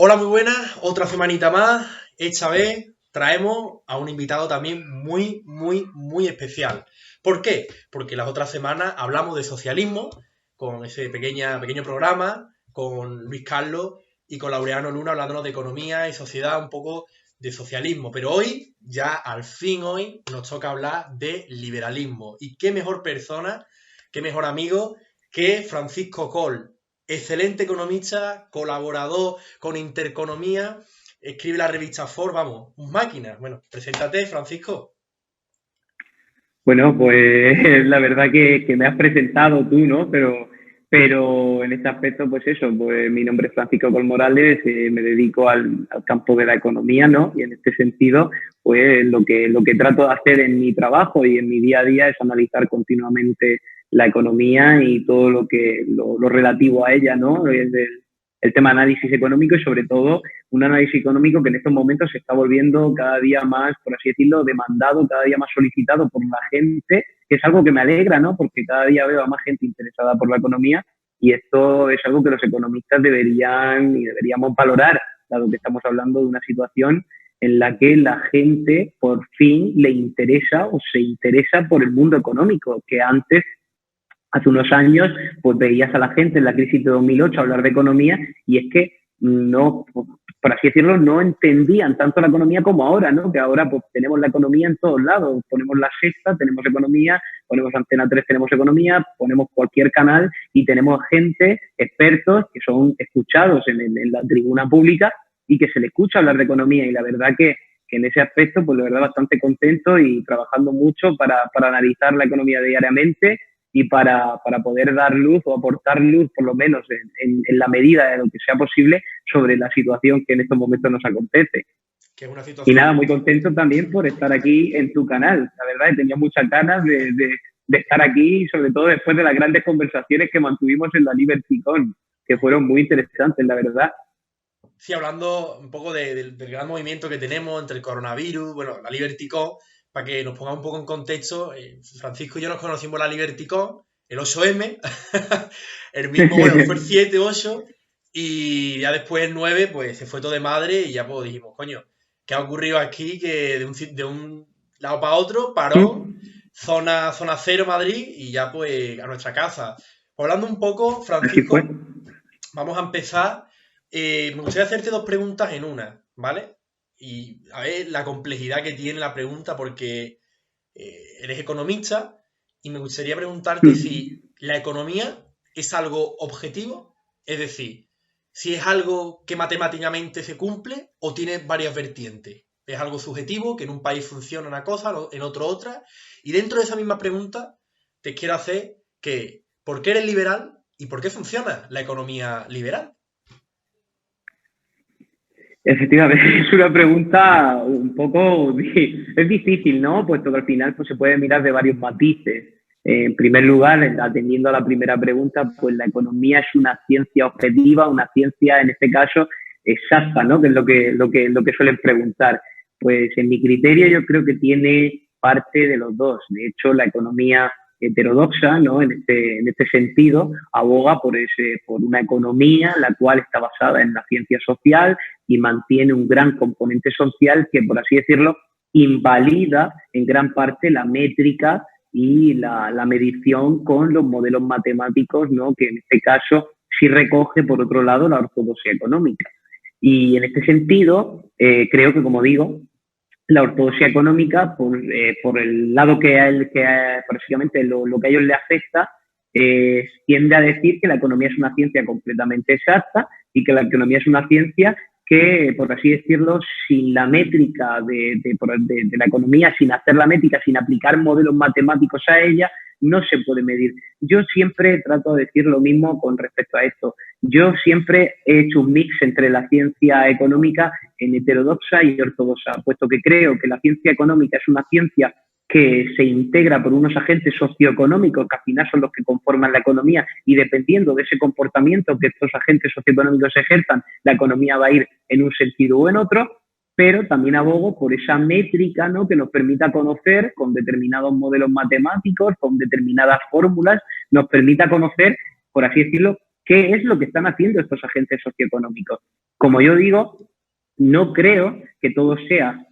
Hola, muy buenas. Otra semanita más. Esta vez traemos a un invitado también muy especial. ¿Por qué? Porque las otras semanas hablamos de socialismo con ese pequeño programa, con Luis Carlos y con Laureano Luna hablándonos de economía y sociedad, un poco de socialismo. Pero hoy, ya al fin hoy, nos toca hablar de liberalismo. ¿Y qué mejor persona, qué mejor amigo que Francisco Coll? Excelente economista, colaborador con Intereconomía, escribe la revista Ford, vamos, un máquina. Bueno, preséntate, Francisco. Bueno, pues la verdad que me has presentado tú, ¿no? Pero en este aspecto, pues eso, pues mi nombre es Francisco Colmorales, me dedico al campo de la economía, ¿no? Y en este sentido, pues lo que trato de hacer en mi trabajo y en mi día a día es analizar continuamente la economía y todo lo relativo a ella, ¿no? El tema de análisis económico y sobre todo un análisis económico que en estos momentos se está volviendo cada día más, por así decirlo, demandado, cada día más solicitado por la gente, que es algo que me alegra, ¿no? Porque cada día veo a más gente interesada por la economía y esto es algo que los economistas deberían y deberíamos valorar, dado que estamos hablando de una situación en la que la gente por fin le interesa o se interesa por el mundo económico, que antes hace unos años, pues veías a la gente en la crisis de 2008 hablar de economía y es que no, por así decirlo, no entendían tanto la economía como ahora, ¿no? Que ahora pues tenemos la economía en todos lados, ponemos la sexta, tenemos economía, ponemos Antena 3, tenemos economía, ponemos cualquier canal y tenemos gente, expertos, que son escuchados en la tribuna pública y que se le escucha hablar de economía y la verdad que en ese aspecto, pues la verdad bastante contento y trabajando mucho para analizar la economía diariamente y para poder dar luz o aportar luz, por lo menos en la medida de lo que sea posible, sobre la situación que en estos momentos nos acontece. Que es una Y situación. nada, muy contento también por estar aquí en tu canal. La verdad, tenía muchas ganas de estar aquí, sobre todo después de las grandes conversaciones que mantuvimos en la LibertyCon, que fueron muy interesantes, la verdad. Sí, hablando un poco del gran movimiento que tenemos entre el coronavirus, bueno, la LibertyCon, para que nos ponga un poco en contexto, Francisco y yo nos conocimos en la LibertyCon, el 8M, el mismo, bueno, fue el 7, 8, y ya después el 9, pues se fue todo de madre y ya pues dijimos, coño, ¿qué ha ocurrido aquí? Que de un lado para otro paró, zona cero Madrid y ya pues a nuestra casa. Pues hablando un poco, Así fue. Francisco, vamos a empezar. Me gustaría hacerte dos preguntas en una, ¿vale? Y a ver la complejidad que tiene la pregunta, porque eres economista y me gustaría preguntarte si la economía es algo objetivo, es decir, si es algo que matemáticamente se cumple o tiene varias vertientes. Es algo subjetivo, que en un país funciona una cosa, en otro otra. Y dentro de esa misma pregunta te quiero hacer que, ¿por qué eres liberal y por qué funciona la economía liberal? Efectivamente, es una pregunta un poco es difícil, ¿no? Puesto que al final pues, se puede mirar de varios matices. En primer lugar, atendiendo a la primera pregunta, pues la economía es una ciencia objetiva, una ciencia, en este caso, exacta, ¿no? Que es lo que suelen preguntar. Pues en mi criterio yo creo que tiene parte de los dos. De hecho, la economía heterodoxa, ¿no? En este sentido, aboga por una economía la cual está basada en la ciencia social y mantiene un gran componente social que, por así decirlo, invalida en gran parte la métrica y la medición con los modelos matemáticos, ¿no? Que en este caso sí recoge, por otro lado, la ortodoxia económica. Y en este sentido, creo que, como digo, la ortodoxia económica, por el lado que básicamente lo que a ellos les afecta, tiende a decir que la economía es una ciencia completamente exacta y que la economía es una ciencia que, por así decirlo, sin la métrica de la economía, sin hacer la métrica, sin aplicar modelos matemáticos a ella, no se puede medir. Yo siempre trato de decir lo mismo con respecto a esto. Yo siempre he hecho un mix entre la ciencia económica en heterodoxa y ortodoxa, puesto que creo que la ciencia económica es una ciencia que se integra por unos agentes socioeconómicos que al final son los que conforman la economía y dependiendo de ese comportamiento que estos agentes socioeconómicos ejerzan, la economía va a ir en un sentido o en otro, pero también abogo por esa métrica, ¿no? Que nos permita conocer con determinados modelos matemáticos, con determinadas fórmulas, nos permita conocer, por así decirlo, qué es lo que están haciendo estos agentes socioeconómicos. como yo digo, no creo que todo sea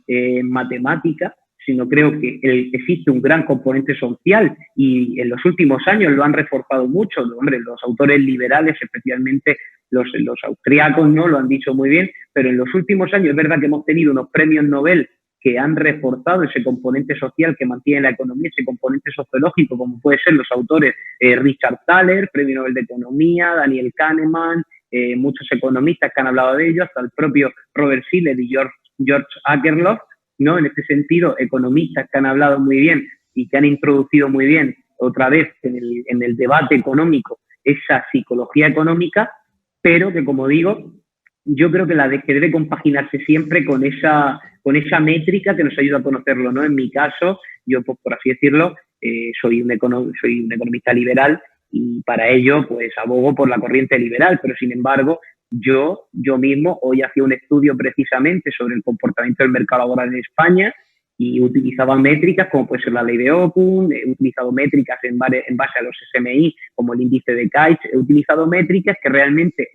matemática, sino creo que existe un gran componente social y en los últimos años lo han reforzado mucho. Hombre, los autores liberales, especialmente los austriacos, ¿no? Lo han dicho muy bien, pero en los últimos años es verdad que hemos tenido unos premios Nobel que han reforzado ese componente social que mantiene la economía, ese componente sociológico, como puede ser los autores Richard Thaler, Premio Nobel de Economía, Daniel Kahneman, muchos economistas que han hablado de ello, hasta el propio Robert Shiller y George Akerlof, ¿no? En este sentido, economistas que han hablado muy bien y que han introducido muy bien otra vez en el debate económico esa psicología económica, pero que, como digo, yo creo que debe compaginarse siempre con esa métrica que nos ayuda a conocerlo, ¿no? En mi caso, yo, pues, por así decirlo, soy un economista liberal y para ello, pues, abogo por la corriente liberal, pero sin embargo, yo mismo hoy hacía un estudio precisamente sobre el comportamiento del mercado laboral en España y utilizaba métricas como puede ser la ley de Ockham, he utilizado métricas en base a los SMI como el índice de Caix, he utilizado métricas que realmente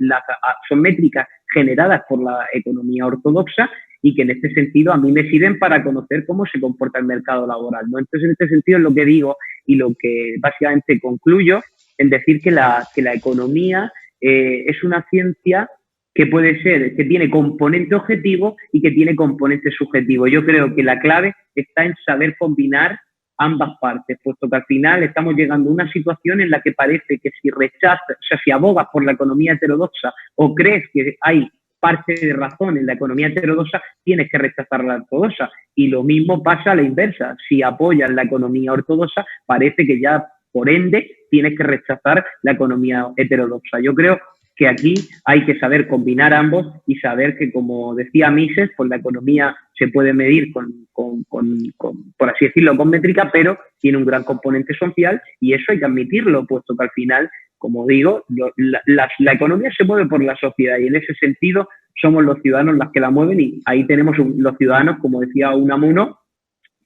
son métricas generadas por la economía ortodoxa y que en este sentido a mí me sirven para conocer cómo se comporta el mercado laboral, ¿no? Entonces, en este sentido es lo que digo y lo que básicamente concluyo en decir que la economía es una ciencia que puede ser, que tiene componente objetivo y que tiene componente subjetivo. Yo creo que la clave está en saber combinar ambas partes, puesto que al final estamos llegando a una situación en la que parece que si rechazas, o sea, si abogas por la economía heterodoxa o crees que hay parte de razón en la economía heterodoxa, tienes que rechazar la ortodoxa. Y lo mismo pasa a la inversa. Si apoyas la economía ortodoxa, parece que ya, por ende, tienes que rechazar la economía heterodoxa. Yo creo que aquí hay que saber combinar ambos y saber que, como decía Mises, pues la economía se puede medir por así decirlo, con métrica, pero tiene un gran componente social y eso hay que admitirlo, puesto que al final, como digo, la economía se mueve por la sociedad y en ese sentido somos los ciudadanos los que la mueven y ahí tenemos los ciudadanos, como decía Unamuno,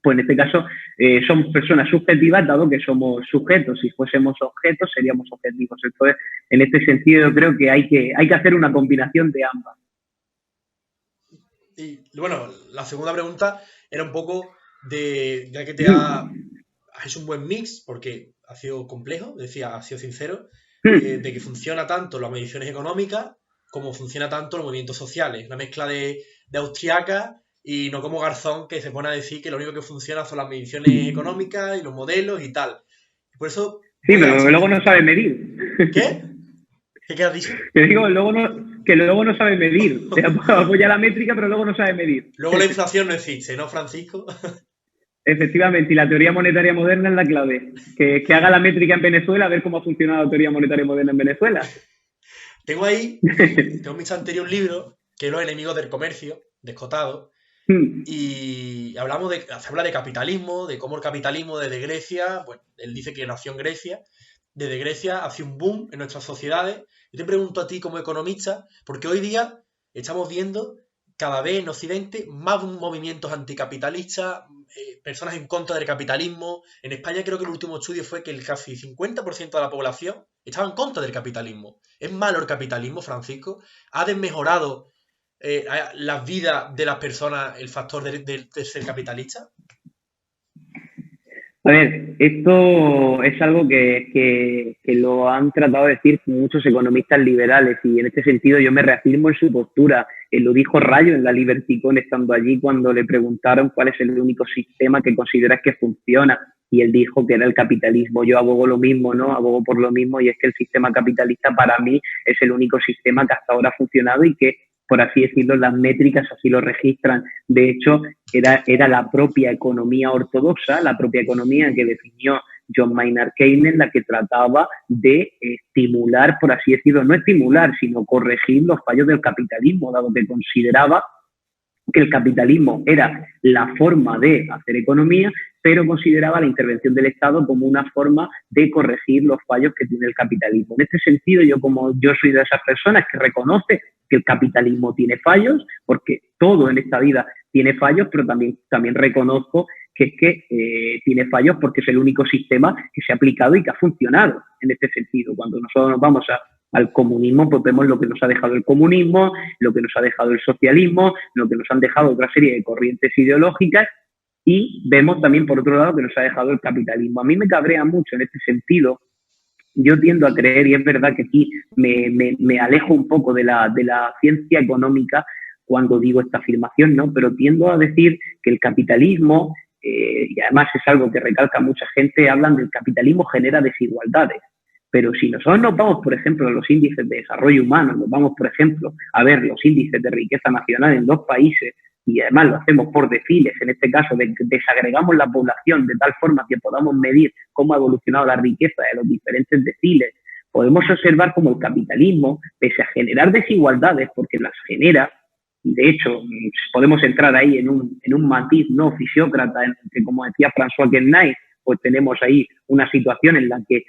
pues en este caso somos personas subjetivas, dado que somos sujetos. Si fuésemos objetos, seríamos objetivos. Entonces, en este sentido, yo creo que hay que hacer una combinación de ambas. Y bueno, la segunda pregunta era un poco ya que has hecho un buen mix, porque ha sido complejo, decía, ha sido sincero, de que funciona tanto las mediciones económicas como funciona tanto los movimientos sociales. Una mezcla de austriaca y no como Garzón, que se pone a decir que lo único que funciona son las mediciones económicas y los modelos y tal. Por eso... Sí, pero luego no sabe medir. ¿Qué? ¿Qué has dicho? Te digo, que luego no sabe medir. Apoya la métrica, pero luego no sabe medir. Luego la inflación no existe, ¿no, Francisco? Efectivamente, y la teoría monetaria moderna es la clave. Que haga la métrica en Venezuela, a ver cómo ha funcionado la teoría monetaria moderna en Venezuela. Tengo en mi estantería un libro que es Los enemigos del comercio, de Escotado, y se habla de capitalismo, de cómo el capitalismo desde Grecia, bueno, él dice que nació en Grecia, desde Grecia hace un boom en nuestras sociedades. Yo te pregunto a ti como economista, porque hoy día estamos viendo cada vez en Occidente más movimientos anticapitalistas, personas en contra del capitalismo. En España creo que el último estudio fue que el casi 50% de la población estaba en contra del capitalismo. ¿Es malo el capitalismo, Francisco? ¿Ha desmejorado la vida de las personas el factor de ser capitalista? A ver, esto es algo que lo han tratado de decir muchos economistas liberales y en este sentido yo me reafirmo en su postura. Lo dijo Rayo en la Liberticon estando allí cuando le preguntaron cuál es el único sistema que consideras que funciona y él dijo que era el capitalismo. Yo abogo lo mismo, ¿no? Abogo por lo mismo y es que el sistema capitalista para mí es el único sistema que hasta ahora ha funcionado y que, por así decirlo, las métricas así lo registran. De hecho, era la propia economía ortodoxa, la propia economía que definió John Maynard Keynes, la que trataba de estimular, por así decirlo, no estimular, sino corregir los fallos del capitalismo, dado que consideraba que el capitalismo era la forma de hacer economía, pero consideraba la intervención del Estado como una forma de corregir los fallos que tiene el capitalismo. En este sentido, yo soy de esas personas que reconoce que el capitalismo tiene fallos, porque todo en esta vida tiene fallos, pero también reconozco que tiene fallos porque es el único sistema que se ha aplicado y que ha funcionado en este sentido. Cuando nosotros nos vamos al comunismo, pues vemos lo que nos ha dejado el comunismo, lo que nos ha dejado el socialismo, lo que nos han dejado otra serie de corrientes ideológicas, y vemos también, por otro lado, que nos ha dejado el capitalismo. A mí me cabrea mucho en este sentido. Yo tiendo a creer, y es verdad que aquí me alejo un poco de la ciencia económica cuando digo esta afirmación, ¿no? Pero tiendo a decir que el capitalismo, y además es algo que recalca mucha gente, hablan del capitalismo genera desigualdades. Pero si nosotros nos vamos, por ejemplo, a los índices de desarrollo humano, nos vamos, por ejemplo, a ver los índices de riqueza nacional en 2 países, y además lo hacemos por deciles, en este caso desagregamos la población de tal forma que podamos medir cómo ha evolucionado la riqueza de los diferentes deciles, podemos observar cómo el capitalismo, pese a generar desigualdades, porque las genera, y de hecho podemos entrar ahí en un matiz no fisiócrata, en que, como decía François Knight, pues tenemos ahí una situación en la que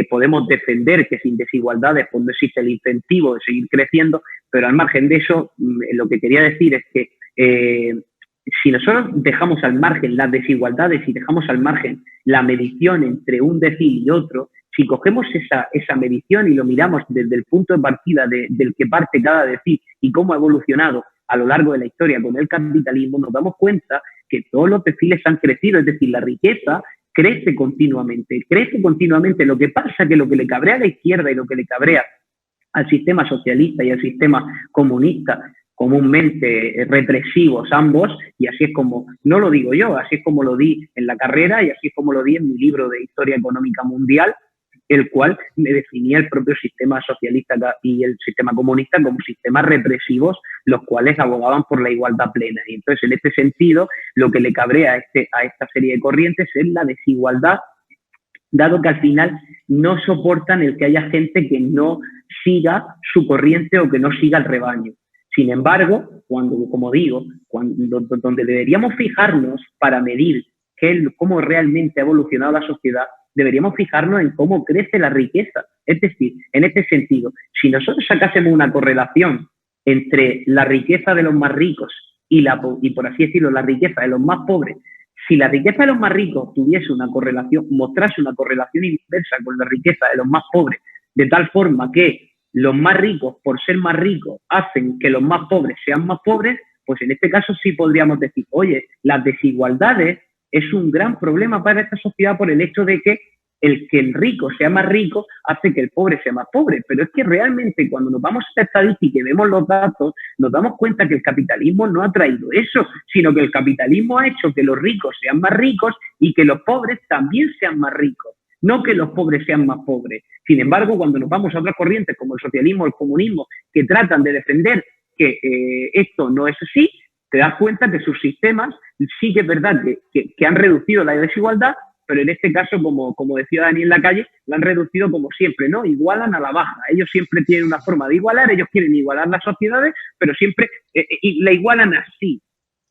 podemos defender que sin desigualdades pues no existe el incentivo de seguir creciendo, pero al margen de eso, lo que quería decir es que si nosotros dejamos al margen las desigualdades y dejamos al margen la medición entre un decil y otro, si cogemos esa medición y lo miramos desde el punto de partida del que parte cada decil y cómo ha evolucionado a lo largo de la historia con el capitalismo, nos damos cuenta que todos los deciles han crecido, es decir, la riqueza crece continuamente. Lo que pasa es que lo que le cabrea a la izquierda y lo que le cabrea al sistema socialista y al sistema comunista, comúnmente represivos ambos, y así es como, no lo digo yo, así es como lo di en la carrera y así es como lo di en mi libro de Historia Económica Mundial, el cual me definía el propio sistema socialista y el sistema comunista como sistemas represivos, los cuales abogaban por la igualdad plena. Y entonces, en este sentido, lo que le cabrea a esta serie de corrientes es la desigualdad, dado que al final no soportan el que haya gente que no siga su corriente o que no siga el rebaño. Sin embargo, como digo, donde deberíamos fijarnos para medir cómo realmente ha evolucionado la sociedad, deberíamos fijarnos en cómo crece la riqueza. Es decir, en este sentido, si nosotros sacásemos una correlación entre la riqueza de los más ricos y por así decirlo, la riqueza de los más pobres, si la riqueza de los más ricos tuviese una correlación, mostrase una correlación inversa con la riqueza de los más pobres, de tal forma que los más ricos, por ser más ricos, hacen que los más pobres sean más pobres, pues en este caso sí podríamos decir, oye, las desigualdades es un gran problema para esta sociedad por el hecho de que el rico sea más rico hace que el pobre sea más pobre. Pero es que realmente cuando nos vamos a esta estadística y vemos los datos, nos damos cuenta que el capitalismo no ha traído eso, sino que el capitalismo ha hecho que los ricos sean más ricos y que los pobres también sean más ricos, no que los pobres sean más pobres. Sin embargo, cuando nos vamos a otras corrientes como el socialismo o el comunismo, que tratan de defender que esto no es así, te das cuenta que sus sistemas sí que es verdad que han reducido la desigualdad, pero en este caso, como decía Daniel Lacalle, la han reducido como siempre, ¿no? Igualan a la baja. Ellos siempre tienen una forma de igualar, ellos quieren igualar las sociedades, pero siempre y la igualan así.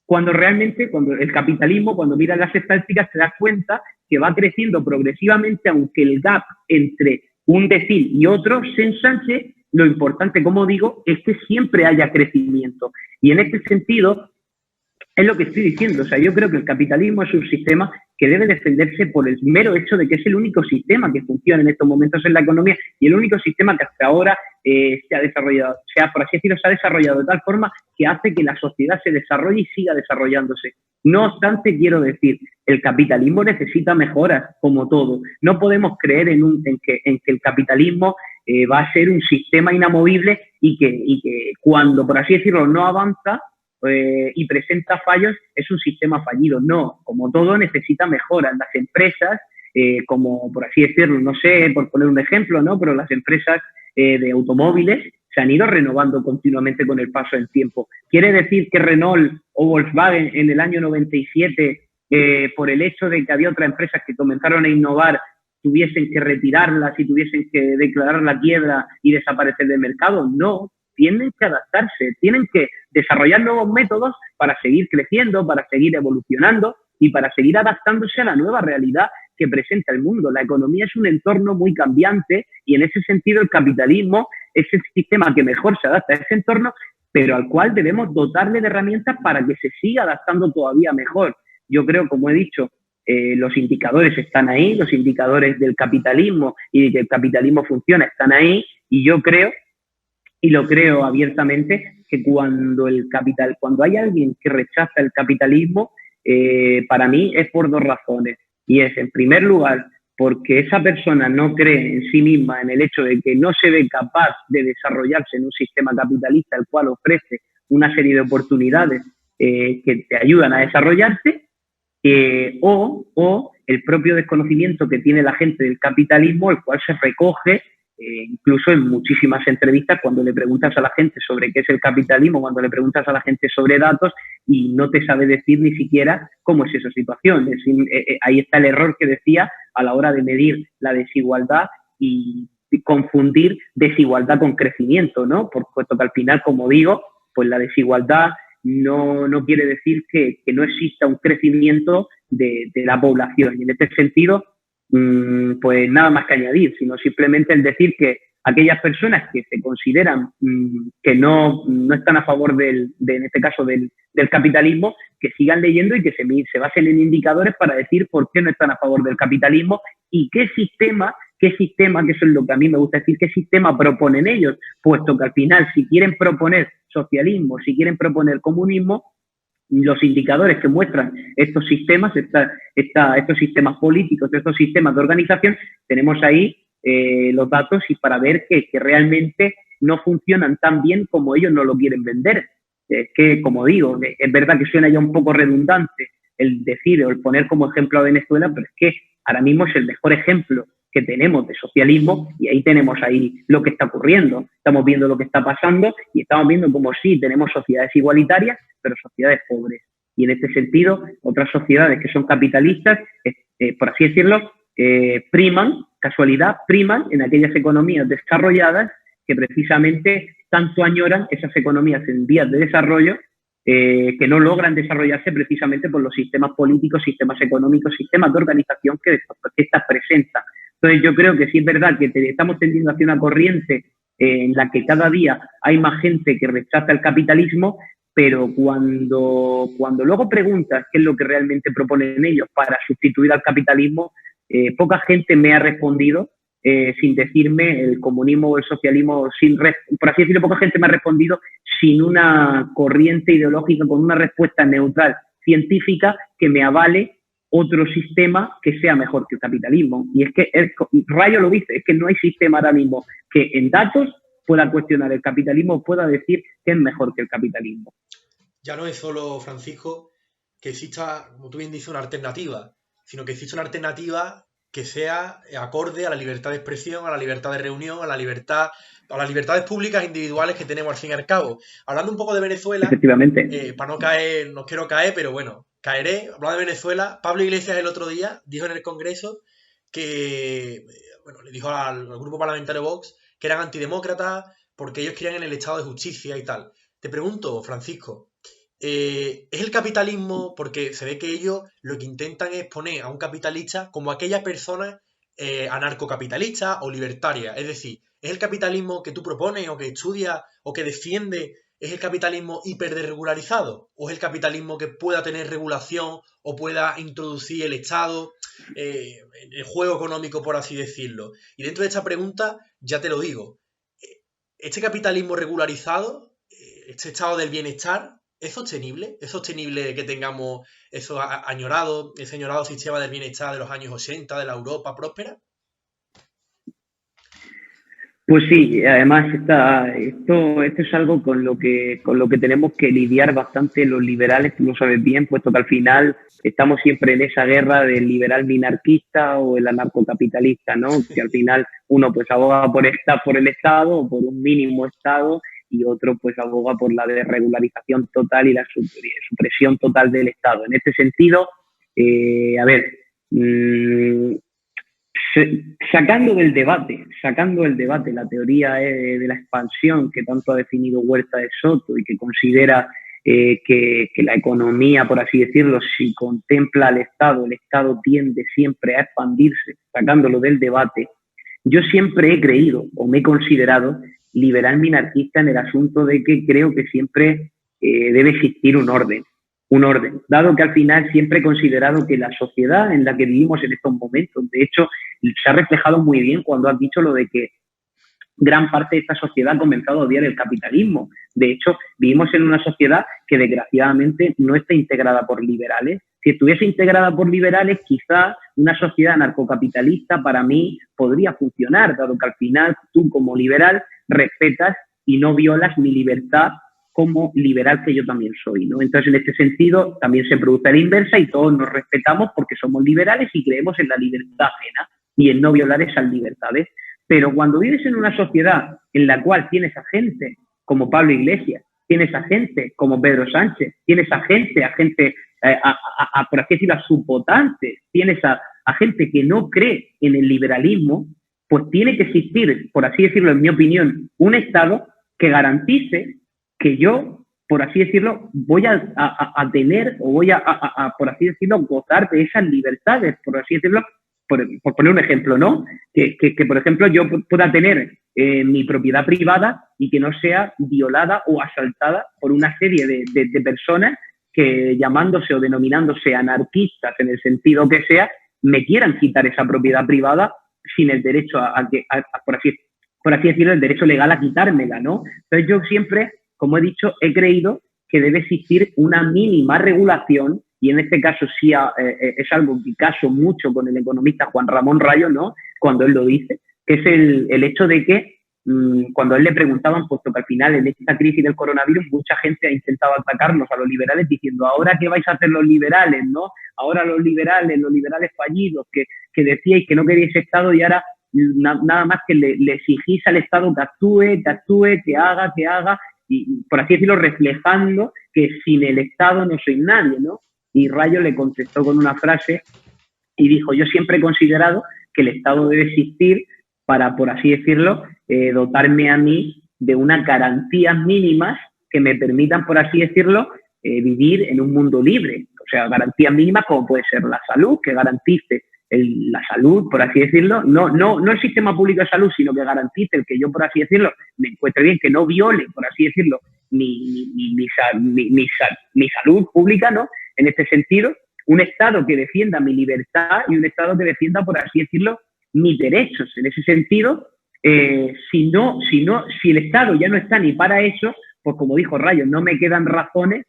Cuando realmente, cuando el capitalismo, cuando miras las estadísticas, te das cuenta que va creciendo progresivamente, aunque el gap entre un decil y otro se ensanche. Lo importante, como digo, es que siempre haya crecimiento. Y en este sentido, es lo que estoy diciendo. O sea, yo creo que el capitalismo es un sistema que debe defenderse por el mero hecho de que es el único sistema que funciona en estos momentos en la economía y el único sistema que hasta ahora se ha desarrollado, por así decirlo, se ha desarrollado de tal forma que hace que la sociedad se desarrolle y siga desarrollándose. No obstante, quiero decir, el capitalismo necesita mejoras, como todo. No podemos creer en que el capitalismo va a ser un sistema inamovible y que cuando, por así decirlo, no avanza y presenta fallos, es un sistema fallido. No, como todo necesita mejoras. Las empresas, como por así decirlo, no sé, por poner un ejemplo, ¿no? Pero las empresas de automóviles se han ido renovando continuamente con el paso del tiempo. ¿Quiere decir que Renault o Volkswagen en el año 97, por el hecho de que había otras empresas que comenzaron a innovar, tuviesen que retirarlas y tuviesen que declarar la quiebra y desaparecer del mercado? No, tienen que adaptarse, tienen que desarrollar nuevos métodos para seguir creciendo, para seguir evolucionando y para seguir adaptándose a la nueva realidad que presenta el mundo. La economía es un entorno muy cambiante y en ese sentido el capitalismo es el sistema que mejor se adapta a ese entorno, pero al cual debemos dotarle de herramientas para que se siga adaptando todavía mejor. Yo creo, como he dicho, los indicadores están ahí, los indicadores del capitalismo y de que el capitalismo funciona están ahí, Y yo creo, y lo creo abiertamente, que cuando hay alguien que rechaza el capitalismo, para mí es por dos razones. Y es, en primer lugar, porque esa persona no cree en sí misma, en el hecho de que no se ve capaz de desarrollarse en un sistema capitalista el cual ofrece una serie de oportunidades que te ayudan a desarrollarte, o el propio desconocimiento que tiene la gente del capitalismo, el cual se recoge incluso en muchísimas entrevistas cuando le preguntas a la gente sobre qué es el capitalismo, cuando le preguntas a la gente sobre datos y no te sabe decir ni siquiera cómo es esa situación. Ahí está el error que decía a la hora de medir la desigualdad y confundir desigualdad con crecimiento, ¿no? Por puesto que al final, como digo, pues la desigualdad no quiere decir que no exista un crecimiento de la población. Y en este sentido, pues nada más que añadir, sino simplemente el decir que aquellas personas que se consideran que no están a favor en este caso del capitalismo, que sigan leyendo y que se basen en indicadores para decir por qué no están a favor del capitalismo y qué sistema, que eso es lo que a mí me gusta decir, qué sistema proponen ellos, puesto que al final si quieren proponer socialismo, si quieren proponer comunismo, los indicadores que muestran estos sistemas, estos sistemas políticos, estos sistemas de organización, tenemos ahí los datos y para ver que realmente no funcionan tan bien como ellos no lo quieren vender. Es que, como digo, es verdad que suena ya un poco redundante el decir o el poner como ejemplo a Venezuela, pero es que ahora mismo es el mejor ejemplo que tenemos de socialismo y ahí tenemos ahí lo que está ocurriendo. Estamos viendo lo que está pasando y estamos viendo como sí, tenemos sociedades igualitarias, pero sociedades pobres. Y en este sentido, otras sociedades que son capitalistas, por así decirlo, priman en aquellas economías desarrolladas que precisamente tanto añoran esas economías en vías de desarrollo que no logran desarrollarse precisamente por los sistemas políticos, sistemas económicos, sistemas de organización que estas presenta. Entonces yo creo que sí es verdad que estamos tendiendo hacia una corriente en la que cada día hay más gente que rechaza el capitalismo, pero cuando luego preguntas qué es lo que realmente proponen ellos para sustituir al capitalismo, poca gente me ha respondido sin decirme el comunismo o el socialismo, por así decirlo, poca gente me ha respondido sin una corriente ideológica, con una respuesta neutral, científica, que me avale otro sistema que sea mejor que el capitalismo. Y es que Rayo lo dice, es que no hay sistema ahora mismo que en datos pueda cuestionar el capitalismo, pueda decir que es mejor que el capitalismo. Ya no es solo, Francisco, que exista, como tú bien dices, una alternativa, sino que existe una alternativa que sea acorde a la libertad de expresión, a la libertad de reunión, a las libertades públicas e individuales que tenemos al fin y al cabo. Hablando un poco de Venezuela, efectivamente, para no caer, no quiero caer, pero bueno, caeré. Hablando de Venezuela, Pablo Iglesias el otro día dijo en el Congreso que, bueno, le dijo al grupo parlamentario Vox que eran antidemócratas porque ellos creían en el Estado de justicia y tal. Te pregunto, Francisco, ¿es el capitalismo, porque se ve que ellos lo que intentan es poner a un capitalista como aquella persona anarcocapitalista o libertaria? Es decir, ¿es el capitalismo que tú propones o que estudias o que defiende, es el capitalismo hiperderregularizado? ¿O es el capitalismo que pueda tener regulación o pueda introducir el Estado en el juego económico, por así decirlo? Y dentro de esta pregunta, ya te lo digo, ¿este capitalismo regularizado, este estado del bienestar, ¿es sostenible? ¿Es sostenible que tengamos ese añorado sistema del bienestar de los años 80 de la Europa próspera? Pues sí, además esto es algo con lo que tenemos que lidiar bastante los liberales, tú lo sabes bien, puesto que al final estamos siempre en esa guerra del liberal minarquista o el anarcocapitalista, ¿no? Que al final uno pues aboga por el Estado o por un mínimo Estado y otro pues aboga por la desregularización total y la supresión total del Estado. En este sentido, sacando el debate la teoría de la expansión que tanto ha definido Huerta de Soto y que considera que la economía, por así decirlo, si contempla al Estado, el Estado tiende siempre a expandirse, sacándolo del debate. Yo siempre he creído o me he considerado liberal minarquista en el asunto de que creo que siempre debe existir un orden, dado que al final siempre he considerado que la sociedad en la que vivimos en estos momentos, de hecho, se ha reflejado muy bien cuando has dicho lo de que gran parte de esta sociedad ha comenzado a odiar el capitalismo. De hecho, vivimos en una sociedad que desgraciadamente no está integrada por liberales. Si estuviese integrada por liberales, quizá una sociedad anarcocapitalista para mí podría funcionar, dado que al final tú como liberal respetas y no violas mi libertad como liberal que yo también soy, ¿no? Entonces, en este sentido, también se produce la inversa y todos nos respetamos porque somos liberales y creemos en la libertad ajena y en no violar esas libertades. Pero cuando vives en una sociedad en la cual tienes a gente como Pablo Iglesias, tienes a gente como Pedro Sánchez, tienes a gente por así decirlo, a subvotantes, tienes a gente que no cree en el liberalismo, pues tiene que existir, por así decirlo, en mi opinión, un Estado que garantice que yo, por así decirlo, voy a tener o voy por así decirlo, gozar de esas libertades, por así decirlo, por poner un ejemplo, ¿no? Que por ejemplo, yo pueda tener mi propiedad privada y que no sea violada o asaltada por una serie de personas que, llamándose o denominándose anarquistas en el sentido que sea, me quieran quitar esa propiedad privada sin el derecho por así decirlo, el derecho legal a quitármela, ¿no? Entonces yo siempre, como he dicho, he creído que debe existir una mínima regulación, y en este caso sí es algo que caso mucho con el economista Juan Ramón Rayo, ¿no? Cuando él lo dice, que es el hecho de que cuando a él le preguntaban, puesto que al final en esta crisis del coronavirus mucha gente ha intentado atacarnos a los liberales diciendo, ¿ahora qué vais a hacer los liberales, no? Ahora los liberales fallidos, que decíais que no queríais Estado y ahora nada más que le exigís al Estado que actúe, que haga, y por así decirlo, reflejando que sin el Estado no soy nadie, ¿no? Y Rayo le contestó con una frase y dijo, yo siempre he considerado que el Estado debe existir para, por así decirlo, dotarme a mí de unas garantías mínimas que me permitan, por así decirlo, vivir en un mundo libre. O sea, garantías mínimas como puede ser la salud, que garantice la salud, por así decirlo, no el sistema público de salud, sino que garantice el que yo, por así decirlo, me encuentre bien, que no viole, por así decirlo, mi salud pública, ¿no? En este sentido, un Estado que defienda mi libertad y un Estado que defienda, por así decirlo, mis derechos. En ese sentido, si el Estado ya no está ni para eso, pues como dijo Rayo, no me quedan razones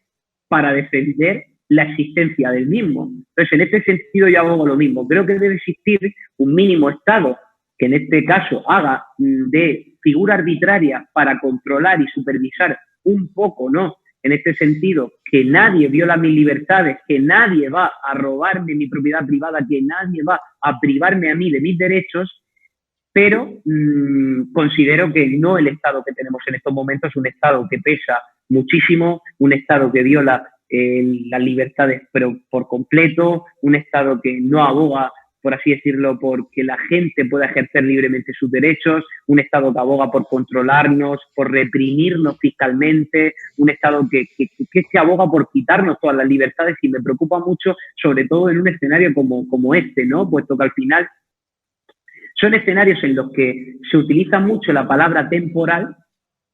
para defender la existencia del mismo. Entonces, en este sentido yo hago lo mismo. Creo que debe existir un mínimo Estado que en este caso haga de figura arbitraria para controlar y supervisar un poco, ¿no? En este sentido, que nadie viola mis libertades, que nadie va a robarme mi propiedad privada, que nadie va a privarme a mí de mis derechos, pero considero que no el Estado que tenemos en estos momentos es un Estado que pesa muchísimo, un Estado que viola las libertades pero por completo, un Estado que no aboga, por así decirlo, porque la gente pueda ejercer libremente sus derechos, un Estado que aboga por controlarnos, por reprimirnos fiscalmente, un Estado que aboga por quitarnos todas las libertades, y me preocupa mucho, sobre todo en un escenario como este, ¿no? Puesto que al final son escenarios en los que se utiliza mucho la palabra temporal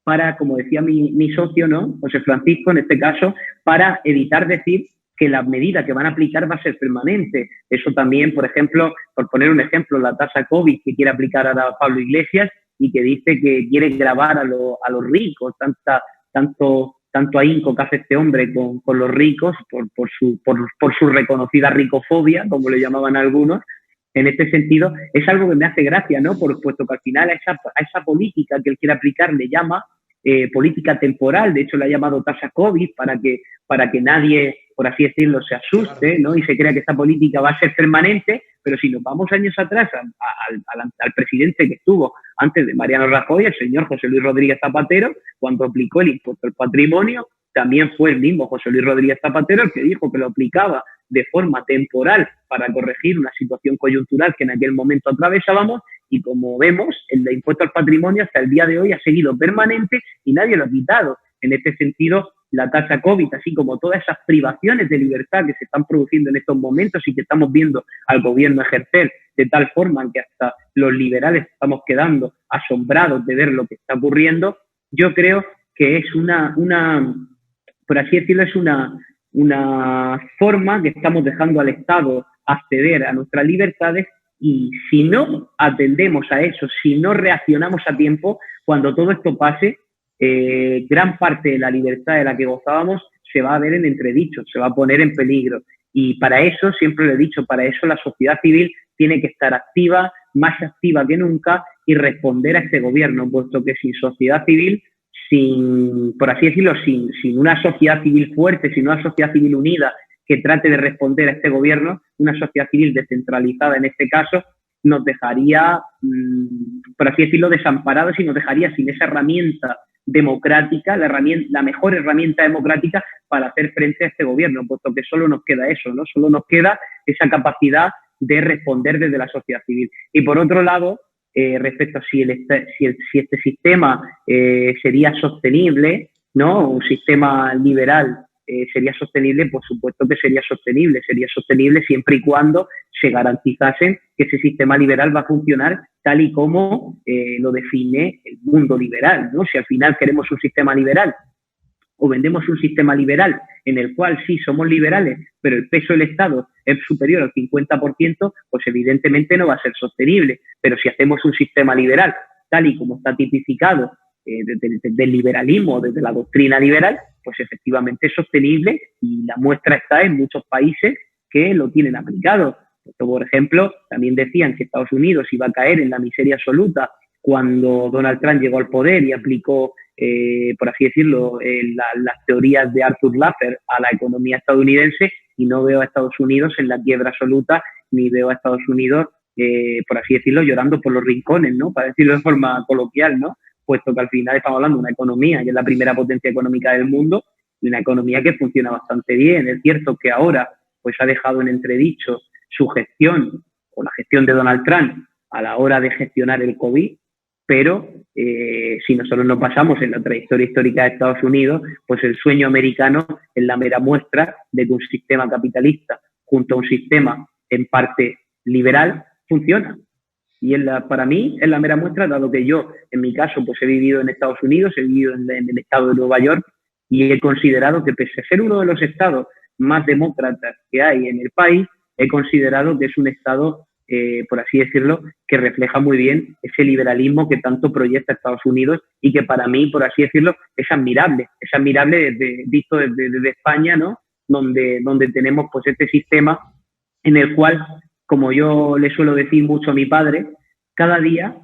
para, como decía mi socio, ¿no? José Francisco, en este caso, para evitar decir que la medida que van a aplicar va a ser permanente. Eso también, por ejemplo, por poner un ejemplo, la tasa COVID que quiere aplicar ahora Pablo Iglesias y que dice que quiere gravar a los ricos, tanto ahínco que hace este hombre con los ricos por su reconocida ricofobia, como le llamaban algunos. En este sentido, es algo que me hace gracia, ¿no? Puesto que al final a esa política que él quiere aplicar le llama política temporal. De hecho, le ha llamado tasa COVID para que nadie, por así decirlo, se asuste, ¿no? Y se crea que esta política va a ser permanente. Pero si nos vamos años atrás al presidente que estuvo antes de Mariano Rajoy, el señor José Luis Rodríguez Zapatero, cuando aplicó el impuesto al patrimonio, también fue el mismo José Luis Rodríguez Zapatero el que dijo que lo aplicaba de forma temporal para corregir una situación coyuntural que en aquel momento atravesábamos, y como vemos, el de impuesto al patrimonio hasta el día de hoy ha seguido permanente y nadie lo ha quitado. En este sentido, la tasa COVID, así como todas esas privaciones de libertad que se están produciendo en estos momentos y que estamos viendo al gobierno ejercer de tal forma que hasta los liberales estamos quedando asombrados de ver lo que está ocurriendo, yo creo que es por así decirlo, es una forma que estamos dejando al Estado acceder a nuestras libertades Y si no atendemos a eso, si no reaccionamos a tiempo, cuando todo esto pase, gran parte de la libertad de la que gozábamos se va a ver en entredicho, se va a poner en peligro. Y para eso, siempre lo he dicho, para eso la sociedad civil tiene que estar activa, más activa que nunca, y responder a este gobierno, puesto que sin sociedad civil, sin, por así decirlo, sin una sociedad civil fuerte, sin una sociedad civil unida que trate de responder a este gobierno, una sociedad civil descentralizada en este caso, nos dejaría, por así decirlo, desamparados y nos dejaría sin esa herramienta democrática, la mejor herramienta democrática para hacer frente a este gobierno, puesto que solo nos queda eso, ¿no? Solo nos queda esa capacidad de responder desde la sociedad civil. Y por otro lado, respecto a si este sistema sería sostenible, ¿no? Un sistema liberal sería sostenible, por supuesto que sería sostenible siempre y cuando se garantizasen que ese sistema liberal va a funcionar tal y como lo define el mundo liberal, ¿no? Si al final queremos un sistema liberal o vendemos un sistema liberal en el cual sí somos liberales, pero el peso del Estado es superior al 50%, pues evidentemente no va a ser sostenible. Pero si hacemos un sistema liberal tal y como está tipificado desde el liberalismo, desde la doctrina liberal, pues efectivamente es sostenible y la muestra está en muchos países que lo tienen aplicado. Por ejemplo, también decían que Estados Unidos iba a caer en la miseria absoluta cuando Donald Trump llegó al poder y aplicó, por así decirlo, las teorías de Arthur Laffer a la economía estadounidense, y no veo a Estados Unidos en la quiebra absoluta, ni veo a Estados Unidos, por así decirlo, llorando por los rincones, ¿no? Para decirlo de forma coloquial, ¿no? Puesto que al final estamos hablando de una economía que es la primera potencia económica del mundo y una economía que funciona bastante bien. Es cierto que ahora pues ha dejado en entredicho su gestión o la gestión de Donald Trump a la hora de gestionar el COVID, pero si nosotros nos basamos en la trayectoria histórica de Estados Unidos, pues el sueño americano es la mera muestra de que un sistema capitalista junto a un sistema en parte liberal funciona. Y para mí es la mera muestra, dado que yo, en mi caso, pues he vivido en Estados Unidos, he vivido en el estado de Nueva York y he considerado que, pese a ser uno de los estados más demócratas que hay en el país, he considerado que es un estado, por así decirlo, que refleja muy bien ese liberalismo que tanto proyecta Estados Unidos y que para mí, por así decirlo, es admirable visto desde España, ¿no? Donde tenemos pues este sistema en el cual, como yo le suelo decir mucho a mi padre, cada día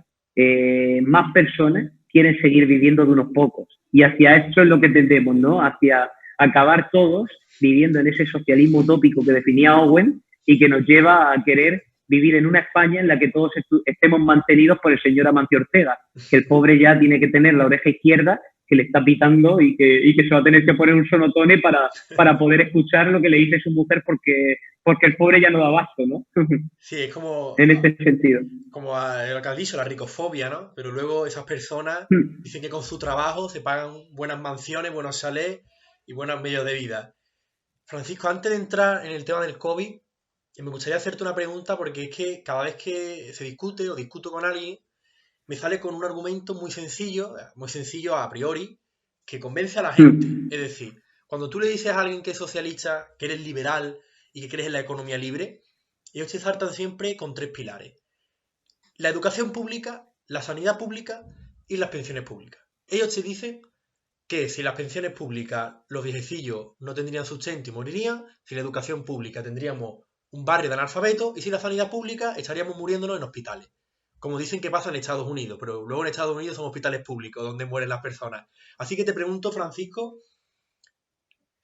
más personas quieren seguir viviendo de unos pocos. Y hacia esto es lo que tendemos, ¿no? Hacia acabar todos viviendo en ese socialismo utópico que definía Owen y que nos lleva a querer vivir en una España en la que todos estemos mantenidos por el señor Amancio Ortega, que el pobre ya tiene que tener la oreja izquierda que le está pitando y que se va a tener que poner un sonotone para poder escuchar lo que le dice su mujer porque el pobre ya no da abasto, ¿no? Sí, es como... en este sentido. Como lo que has dicho, la ricofobia, ¿no? Pero luego esas personas dicen que con su trabajo se pagan buenas mansiones, buenos chalés y buenos medios de vida. Francisco, antes de entrar en el tema del COVID, me gustaría hacerte una pregunta porque es que cada vez que se discute o discuto con alguien, me sale con un argumento muy sencillo a priori, que convence a la gente. Es decir, cuando tú le dices a alguien que es socialista, que eres liberal y que crees en la economía libre, ellos te saltan siempre con tres pilares: la educación pública, la sanidad pública y las pensiones públicas. Ellos te dicen que si las pensiones públicas los viejecillos no tendrían sustento y morirían, si la educación pública tendríamos un barrio de analfabetos y si la sanidad pública estaríamos muriéndonos en hospitales. Como dicen que pasa en Estados Unidos, pero luego en Estados Unidos son hospitales públicos donde mueren las personas. Así que te pregunto, Francisco,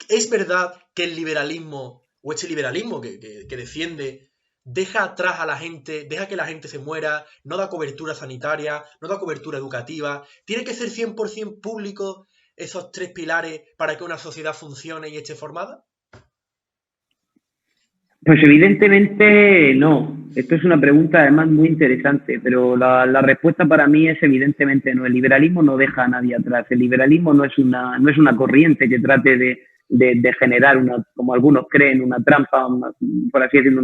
¿es verdad que el liberalismo, o este liberalismo que defiende, deja atrás a la gente, deja que la gente se muera, no da cobertura sanitaria, no da cobertura educativa? ¿Tiene que ser 100% público esos tres pilares para que una sociedad funcione y esté formada? Pues evidentemente no. Esto es una pregunta además muy interesante, pero la respuesta para mí es evidentemente no. El liberalismo no deja a nadie atrás. El liberalismo no es una corriente que trate de generar como algunos creen, una trampa, por así decirlo,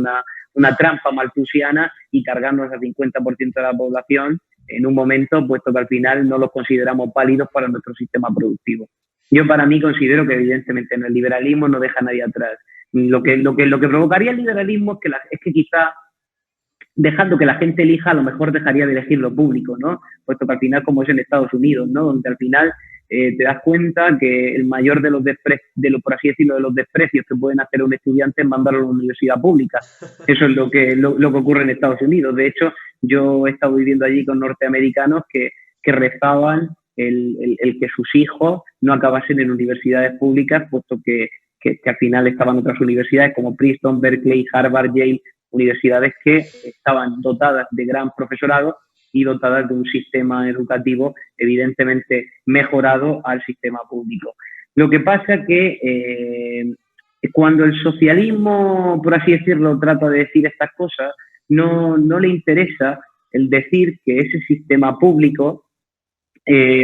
una trampa malthusiana y cargarnos al 50% de la población en un momento, puesto que al final no los consideramos válidos para nuestro sistema productivo. Yo para mí considero que evidentemente no. El liberalismo no deja a nadie atrás. Lo que provocaría el liberalismo es que quizá dejando que la gente elija, a lo mejor dejaría de elegir lo público, ¿no? Puesto que al final, como es en Estados Unidos, ¿no? Donde al final te das cuenta que el mayor de los por así decirlo, de los desprecios que pueden hacer un estudiante es mandarlo a una universidad pública. Eso es lo que ocurre en Estados Unidos. De hecho, yo he estado viviendo allí con norteamericanos que rezaban el que sus hijos no acabasen en universidades públicas, puesto que al final estaban otras universidades como Princeton, Berkeley, Harvard, Yale, universidades que estaban dotadas de gran profesorado y dotadas de un sistema educativo evidentemente mejorado al sistema público. Lo que pasa que cuando el socialismo, por así decirlo, trata de decir estas cosas, no le interesa el decir que ese sistema público,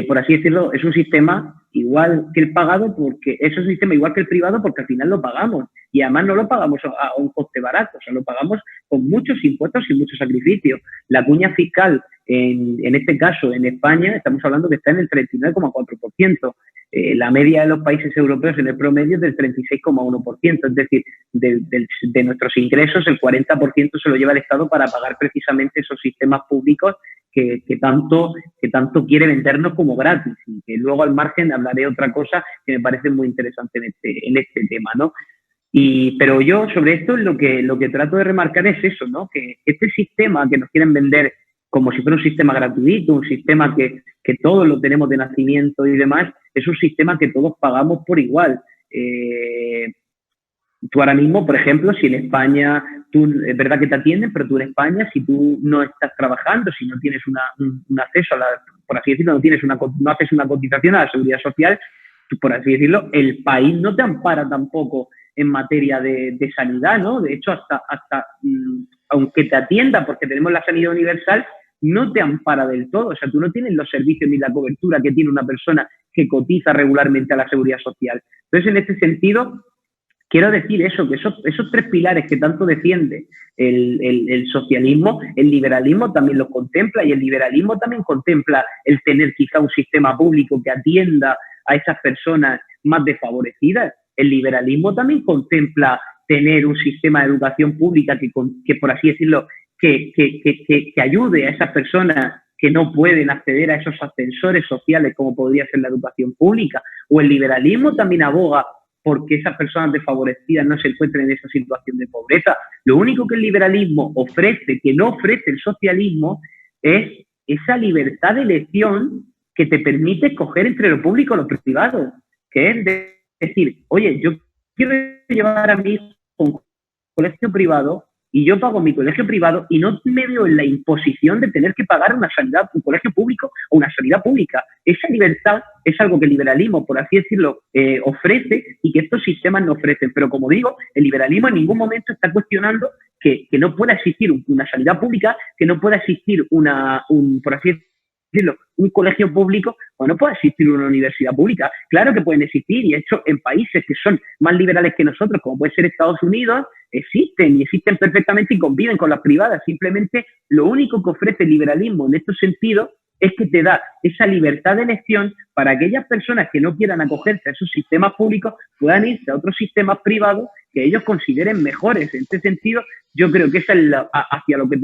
por así decirlo, es un sistema igual que el pagado, porque es un sistema igual que el privado, porque al final lo pagamos. Y además no lo pagamos a un coste barato, o sea, lo pagamos con muchos impuestos y muchos sacrificios. La cuña fiscal, en este caso, en España, estamos hablando que está en el 39,4%. La media de los países europeos en el promedio es del 36,1%. Es decir, de nuestros ingresos, el 40% se lo lleva el Estado para pagar precisamente esos sistemas públicos que tanto quiere vendernos como gratis, y que luego al margen hablaré otra cosa que me parece muy interesante en este tema, ¿no? Pero yo sobre esto lo que trato de remarcar es eso, ¿no? Que este sistema que nos quieren vender como si fuera un sistema gratuito, un sistema que todos lo tenemos de nacimiento y demás, es un sistema que todos pagamos por igual. Tú ahora mismo, por ejemplo, si en España, es verdad que te atienden, pero tú en España, si tú no estás trabajando, si no tienes un acceso por así decirlo, no haces una cotización a la seguridad social, tú, por así decirlo, el país no te ampara tampoco en materia de sanidad, ¿no? De hecho, hasta aunque te atienda, porque tenemos la sanidad universal, no te ampara del todo. O sea, tú no tienes los servicios ni la cobertura que tiene una persona que cotiza regularmente a la seguridad social. Entonces, en este sentido, quiero decir eso, que esos tres pilares que tanto defiende el socialismo, el liberalismo también los contempla, y el liberalismo también contempla el tener quizá un sistema público que atienda a esas personas más desfavorecidas. El liberalismo también contempla tener un sistema de educación pública que por así decirlo, que ayude a esas personas que no pueden acceder a esos ascensores sociales como podría ser la educación pública. O el liberalismo también aboga porque esas personas desfavorecidas no se encuentren en esa situación de pobreza. Lo único que el liberalismo ofrece, que no ofrece el socialismo, es esa libertad de elección que te permite escoger entre lo público y lo privado, que es decir, oye, yo quiero llevar a mi hijo a un colegio privado y yo pago mi colegio privado y no me veo en la imposición de tener que pagar un colegio público o una sanidad pública. Esa libertad es algo que el liberalismo, por así decirlo, ofrece y que estos sistemas no ofrecen. Pero como digo, el liberalismo en ningún momento está cuestionando que no pueda existir una sanidad pública, que no pueda existir por así decirlo, un colegio público, o no puede existir una universidad pública. Claro que pueden existir, y de hecho en países que son más liberales que nosotros, como puede ser Estados Unidos, existen perfectamente y conviven con las privadas. Simplemente lo único que ofrece el liberalismo en estos sentidos es que te da esa libertad de elección para que aquellas personas que no quieran acogerse a esos sistemas públicos puedan irse a otros sistemas privados que ellos consideren mejores. En este sentido, yo creo que es hacia lo que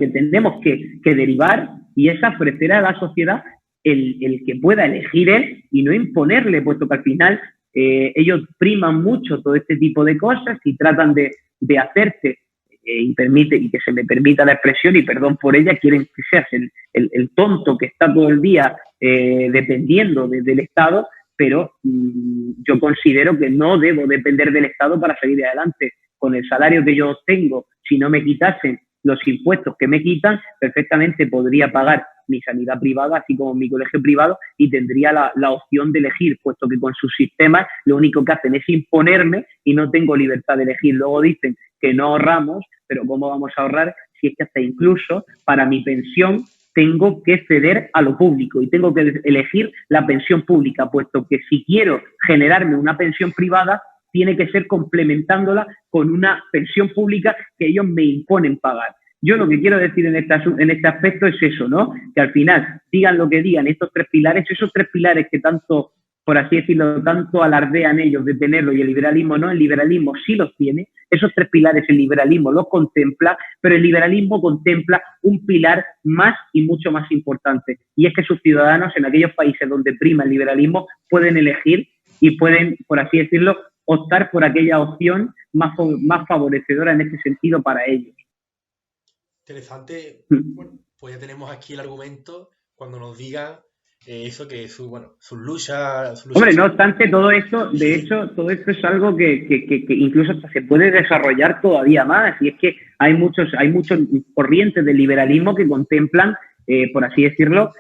tendemos que derivar, y es ofrecer a la sociedad el que pueda elegir él y no imponerle, puesto que al final ellos priman mucho todo este tipo de cosas y tratan de hacerte y que se me permita la expresión, y perdón por ella, quieren que seas el tonto que está todo el día dependiendo del Estado, pero yo considero que no debo depender del Estado para seguir adelante. Con el salario que yo obtengo, si no me quitasen los impuestos que me quitan, perfectamente podría pagar mi sanidad privada, así como mi colegio privado, y tendría la opción de elegir, puesto que con sus sistemas lo único que hacen es imponerme y no tengo libertad de elegir. Luego dicen que no ahorramos, pero ¿cómo vamos a ahorrar si es que hasta incluso para mi pensión tengo que ceder a lo público y tengo que elegir la pensión pública, puesto que si quiero generarme una pensión privada, tiene que ser complementándola con una pensión pública que ellos me imponen pagar. Yo lo que quiero decir en este aspecto es eso, ¿no? Que al final, digan lo que digan, estos tres pilares, esos tres pilares que tanto por así decirlo, tanto alardean ellos de tenerlo y el liberalismo no, el liberalismo sí los tiene. Esos 3 pilares el liberalismo los contempla, pero el liberalismo contempla un pilar más y mucho más importante, y es que sus ciudadanos en aquellos países donde prima el liberalismo pueden elegir y pueden, por así decirlo, optar por aquella opción más favorecedora en ese sentido para ellos. Interesante. Bueno, pues ya tenemos aquí el argumento cuando nos digan eso que sus luchas. Hombre, no obstante, todo esto, de hecho, todo esto es algo que incluso hasta se puede desarrollar todavía más. Y es que hay muchos corrientes del liberalismo que contemplan, por así decirlo,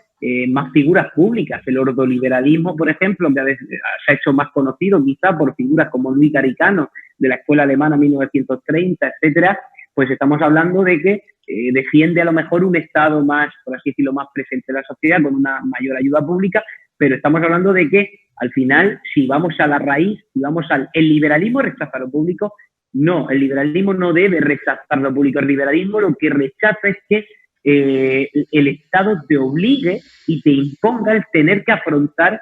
más figuras públicas. El ordoliberalismo, por ejemplo, que se ha hecho más conocido quizá por figuras como Luis Garicano, de la Escuela Alemana 1930, etcétera. Pues estamos hablando de que defiende a lo mejor un Estado más, por así decirlo, más presente en la sociedad, con una mayor ayuda pública, pero estamos hablando de que al final, si vamos a la raíz, si vamos el liberalismo rechaza lo público. No, el liberalismo no debe rechazar lo público. El liberalismo lo que rechaza es que el Estado te obligue y te imponga el tener que afrontar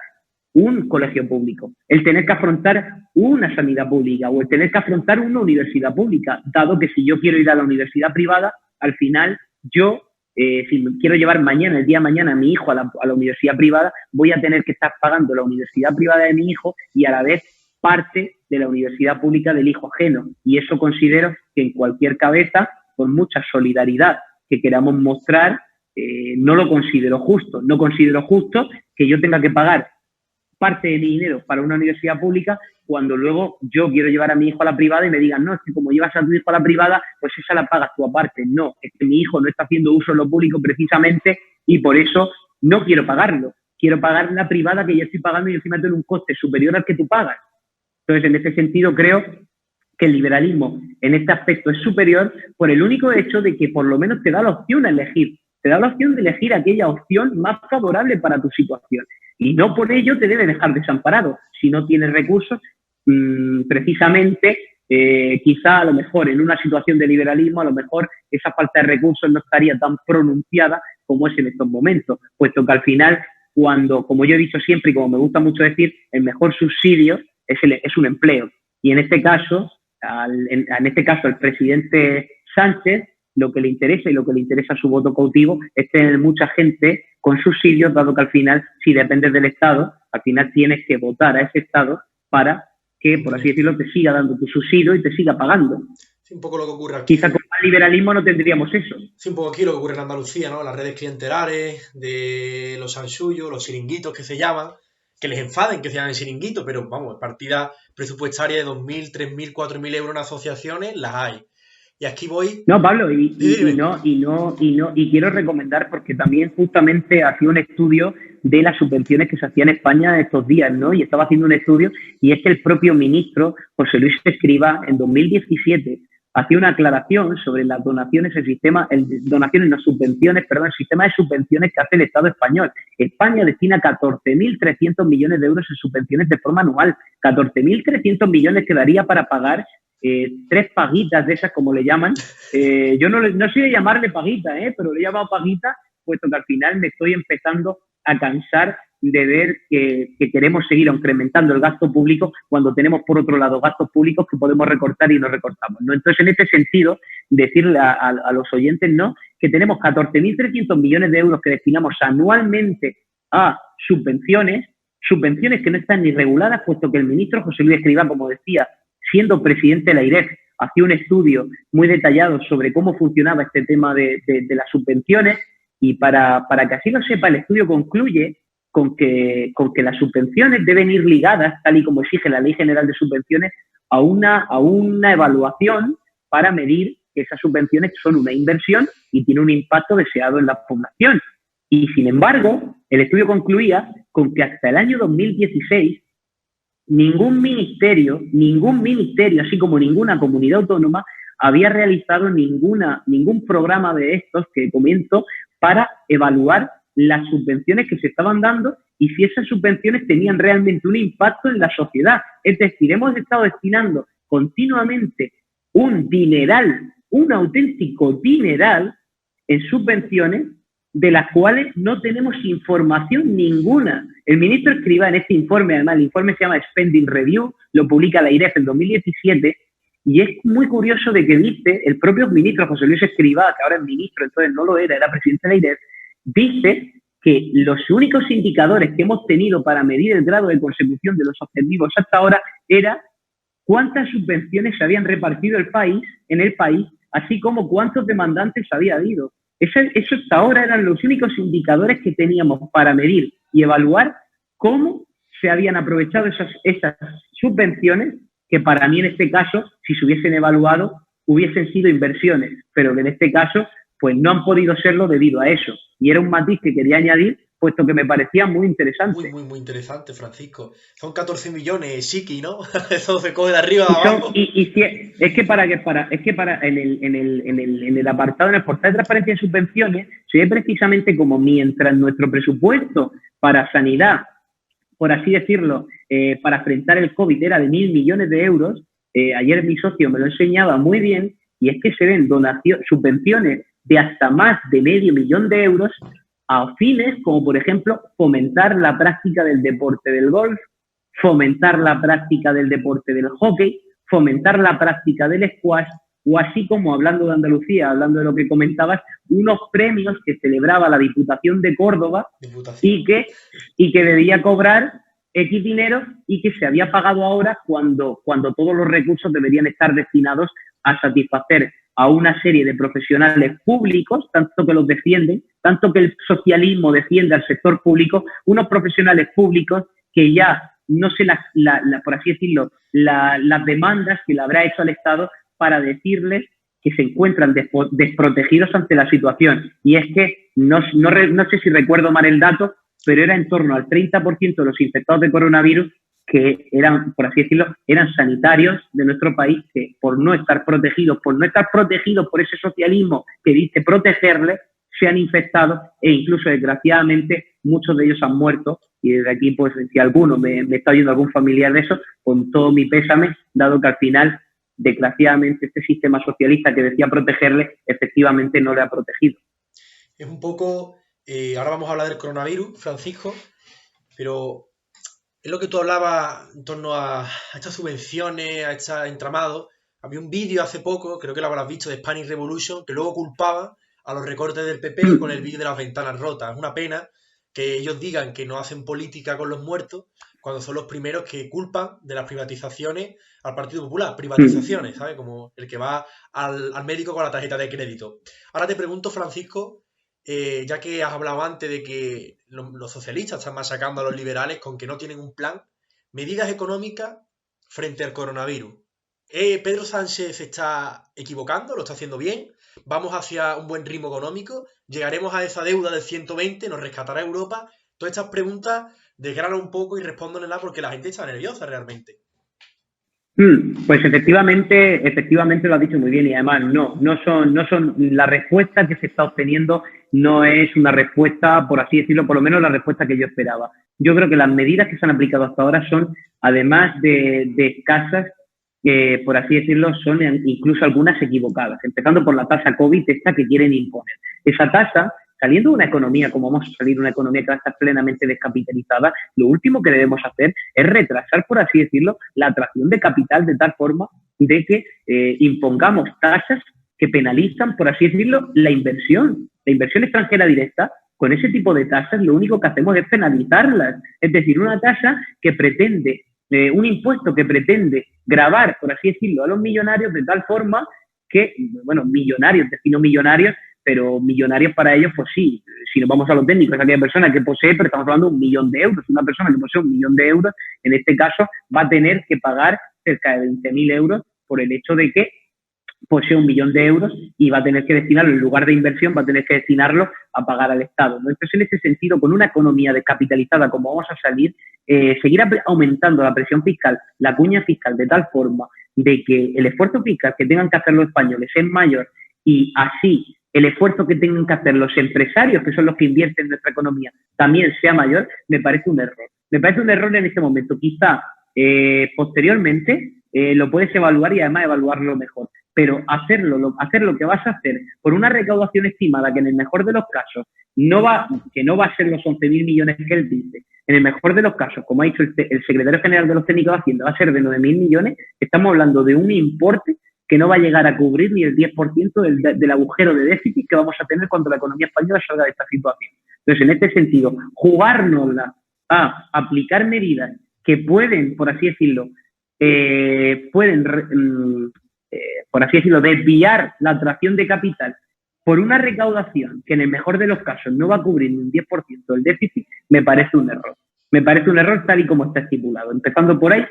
un colegio público, el tener que afrontar una sanidad pública o el tener que afrontar una universidad pública, dado que si yo quiero ir a la universidad privada, al final yo, si quiero llevar el día de mañana a mi hijo a la universidad privada, voy a tener que estar pagando la universidad privada de mi hijo y a la vez parte de la universidad pública del hijo ajeno. Y eso considero que en cualquier cabeza, con mucha solidaridad que queramos mostrar, no lo considero justo. No considero justo que yo tenga que pagar parte de mi dinero para una universidad pública cuando luego yo quiero llevar a mi hijo a la privada y me digan, no, es que como llevas a tu hijo a la privada, pues esa la pagas tú aparte. No, es que mi hijo no está haciendo uso de lo público precisamente y por eso no quiero pagarlo. Quiero pagar la privada que yo estoy pagando y encima tiene un coste superior al que tú pagas. Entonces, en ese sentido, creo que el liberalismo en este aspecto es superior por el único hecho de que por lo menos te da la opción a elegir. Te da la opción de elegir aquella opción más favorable para tu situación. Y no por ello te debe dejar desamparado. Si no tienes recursos, precisamente, quizá a lo mejor en una situación de liberalismo, a lo mejor esa falta de recursos no estaría tan pronunciada como es en estos momentos, puesto que al final, como yo he dicho siempre y como me gusta mucho decir, el mejor subsidio es un empleo. Y en este caso, el presidente Sánchez, lo que le interesa y lo que le interesa a su voto cautivo es tener mucha gente con subsidios, dado que al final, si dependes del Estado, al final tienes que votar a ese Estado para que, por así decirlo, te siga dando tu subsidio y te siga pagando. Sí, un poco lo que ocurre aquí. Quizá con el liberalismo no tendríamos eso. Sí, un poco aquí lo que ocurre en Andalucía, ¿no? Las redes clientelares de los chanchullos, los chiringuitos que se llaman, que les enfaden que se llamen chiringuitos, pero vamos, partidas presupuestarias de 2.000, 3.000, 4.000 euros en asociaciones las hay. Y aquí voy. No, Pablo, y quiero recomendar, porque también justamente hacía un estudio de las subvenciones que se hacían en España estos días, ¿no? Y estaba haciendo un estudio, y es que el propio ministro, José Luis Escrivá, en 2017, hacía una aclaración sobre las donaciones, el sistema de subvenciones que hace el Estado español. España destina 14.300 millones de euros en subvenciones de forma anual. 14.300 millones que daría para pagar 3 paguitas de esas, como le llaman. Yo no sé llamarle paguita, pero le he llamado paguita, puesto que al final me estoy empezando a cansar de ver que queremos seguir incrementando el gasto público cuando tenemos, por otro lado, gastos públicos que podemos recortar y no recortamos, ¿no? Entonces, en este sentido, decirle a los oyentes, ¿no?, que tenemos 14.300 millones de euros que destinamos anualmente a subvenciones que no están ni reguladas, puesto que el ministro José Luis Escrivá, como decía, siendo presidente de la AIREF, hacía un estudio muy detallado sobre cómo funcionaba este tema de las subvenciones, y para que así lo sepa, el estudio concluye con que las subvenciones deben ir ligadas, tal y como exige la Ley General de Subvenciones, a una evaluación para medir que esas subvenciones son una inversión y tienen un impacto deseado en la población. Y, sin embargo, el estudio concluía con que hasta el año 2016 ningún ministerio, así como ninguna comunidad autónoma, había realizado ningún programa de estos que comento para evaluar las subvenciones que se estaban dando y si esas subvenciones tenían realmente un impacto en la sociedad. Es decir, hemos estado destinando continuamente un dineral, un auténtico dineral en subvenciones de las cuales no tenemos información ninguna. El ministro Escrivá en este informe, además el informe se llama Spending Review, lo publica la IREF en 2017, y es muy curioso de que dice, el propio ministro José Luis Escrivá, que ahora es ministro, entonces no lo era presidente de la IREF, dice que los únicos indicadores que hemos tenido para medir el grado de consecución de los objetivos hasta ahora era cuántas subvenciones se habían repartido en el país, así como cuántos demandantes había habido. Eso hasta ahora eran los únicos indicadores que teníamos para medir y evaluar cómo se habían aprovechado esas subvenciones, que para mí en este caso, si se hubiesen evaluado, hubiesen sido inversiones, pero que en este caso pues no han podido serlo debido a eso. Y era un matiz que quería añadir, puesto que me parecía muy interesante. Muy interesante, Francisco. Son 14 millones, chiqui, ¿no? Eso se coge de arriba a abajo. Es que en el apartado, en el portal de transparencia de subvenciones, se ve precisamente como mientras nuestro presupuesto para sanidad, por así decirlo, para enfrentar el COVID era de 1.000 millones de euros, ayer mi socio me lo enseñaba muy bien, y es que se ven subvenciones de hasta más de medio millón de euros a fines como, por ejemplo, fomentar la práctica del deporte del golf, fomentar la práctica del deporte del hockey, fomentar la práctica del squash, o así como, hablando de Andalucía, hablando de lo que comentabas, unos premios que celebraba la Diputación de Córdoba y que debía cobrar X dinero y que se había pagado ahora cuando todos los recursos deberían estar destinados a satisfacer a una serie de profesionales públicos, tanto que los defienden, tanto que el socialismo defiende al sector público, unos profesionales públicos que ya no sé, por así decirlo, las demandas que le habrá hecho al Estado para decirles que se encuentran desprotegidos ante la situación. Y es que, no sé si recuerdo mal el dato, pero era en torno al 30% de los infectados de coronavirus que eran, por así decirlo, eran sanitarios de nuestro país que por no estar protegidos por ese socialismo que dice protegerles, se han infectado e incluso, desgraciadamente, muchos de ellos han muerto. Y desde aquí, pues, si alguno me está oyendo algún familiar de eso, con todo mi pésame, dado que al final, desgraciadamente, este sistema socialista que decía protegerle, efectivamente no le ha protegido. Es un poco... ahora vamos a hablar del coronavirus, Francisco, pero es lo que tú hablabas en torno a estas subvenciones, a este entramado. Había un vídeo hace poco, creo que lo habrás visto, de Spanish Revolution, que luego culpaba a los recortes del PP con el vídeo de las ventanas rotas. Es una pena que ellos digan que no hacen política con los muertos cuando son los primeros que culpan de las privatizaciones al Partido Popular. Privatizaciones, ¿sabes? Como el que va al médico con la tarjeta de crédito. Ahora te pregunto, Francisco, ya que has hablado antes de que los socialistas están machacando a los liberales con que no tienen un plan, medidas económicas frente al coronavirus. ¿Pedro Sánchez se está equivocando? ¿Lo está haciendo bien? ¿Vamos hacia un buen ritmo económico? ¿Llegaremos a esa deuda del 120? ¿Nos rescatará Europa? Todas estas preguntas desgrana un poco y respóndonoslas porque la gente está nerviosa realmente. Pues efectivamente lo has dicho muy bien, y además no son la respuesta que se está obteniendo, no es una respuesta, por así decirlo, por lo menos la respuesta que yo esperaba. Yo creo que las medidas que se han aplicado hasta ahora son, además de escasas, por así decirlo, son incluso algunas equivocadas, empezando por la tasa COVID esta que quieren imponer. Esa tasa, saliendo de una economía, como vamos a salir de una economía que va a estar plenamente descapitalizada, lo último que debemos hacer es retrasar, por así decirlo, la atracción de capital de tal forma de que impongamos tasas que penalizan, por así decirlo, la inversión extranjera directa. Con ese tipo de tasas lo único que hacemos es penalizarlas. Es decir, una tasa que pretende, un impuesto que pretende gravar, por así decirlo, a los millonarios de tal forma que, bueno, millonarios, defino millonarios, pero millonarios para ellos, pues sí, si nos vamos a lo técnico, es aquella persona que posee, pero estamos hablando de 1 millón de euros. Una persona que posee 1 millón de euros, en este caso, va a tener que pagar cerca de 20.000 euros por el hecho de que posee 1 millón de euros y va a tener que destinarlo, en lugar de inversión, va a tener que destinarlo a pagar al Estado, ¿no? Entonces, en ese sentido, con una economía descapitalizada como vamos a salir, seguir aumentando la presión fiscal, la cuña fiscal, de tal forma de que el esfuerzo fiscal que tengan que hacer los españoles es mayor y así el esfuerzo que tengan que hacer los empresarios, que son los que invierten en nuestra economía, también sea mayor, me parece un error. Me parece un error en este momento. Quizá posteriormente lo puedes evaluar y además evaluarlo mejor. pero hacer lo que vas a hacer por una recaudación estimada que en el mejor de los casos no va a ser los 11.000 millones que él dice, en el mejor de los casos, como ha dicho el secretario general de los técnicos de Hacienda, va a ser de 9.000 millones, estamos hablando de un importe que no va a llegar a cubrir ni el 10% del agujero de déficit que vamos a tener cuando la economía española salga de esta situación. Entonces, en este sentido, jugárnosla a aplicar medidas que pueden, por así decirlo, desviar la atracción de capital por una recaudación que en el mejor de los casos no va a cubrir ni un 10% del déficit, me parece un error. Me parece un error tal y como está estipulado. Empezando por ahí,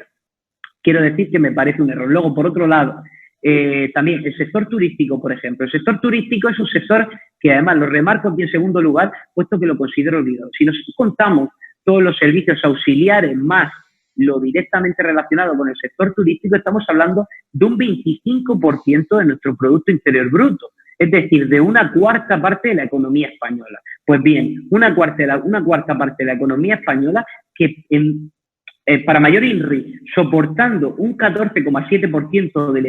quiero decir que me parece un error. Luego, por otro lado, también el sector turístico, por ejemplo. El sector turístico es un sector que además lo remarco aquí en segundo lugar, puesto que lo considero olvidado. Si nosotros contamos todos los servicios auxiliares más lo directamente relacionado con el sector turístico, estamos hablando de un 25% de nuestro Producto Interior Bruto. Es decir, de una cuarta parte de la economía española. Pues bien, una cuarta parte de la economía española que para mayor INRI, soportando un 14,7% del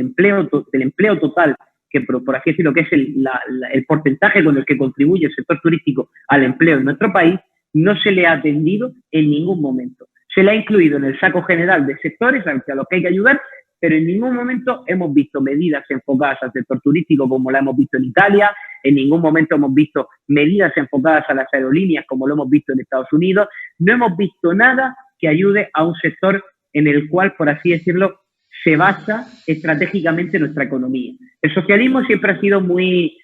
empleo total, que por así decirlo, que es el porcentaje con el que contribuye el sector turístico al empleo en nuestro país, no se le ha atendido en ningún momento. Se le ha incluido en el saco general de sectores a los que hay que ayudar, pero en ningún momento hemos visto medidas enfocadas al sector turístico como la hemos visto en Italia, en ningún momento hemos visto medidas enfocadas a las aerolíneas como lo hemos visto en Estados Unidos, no hemos visto nada que ayude a un sector en el cual, por así decirlo, se basa estratégicamente nuestra economía. El socialismo siempre ha sido muy,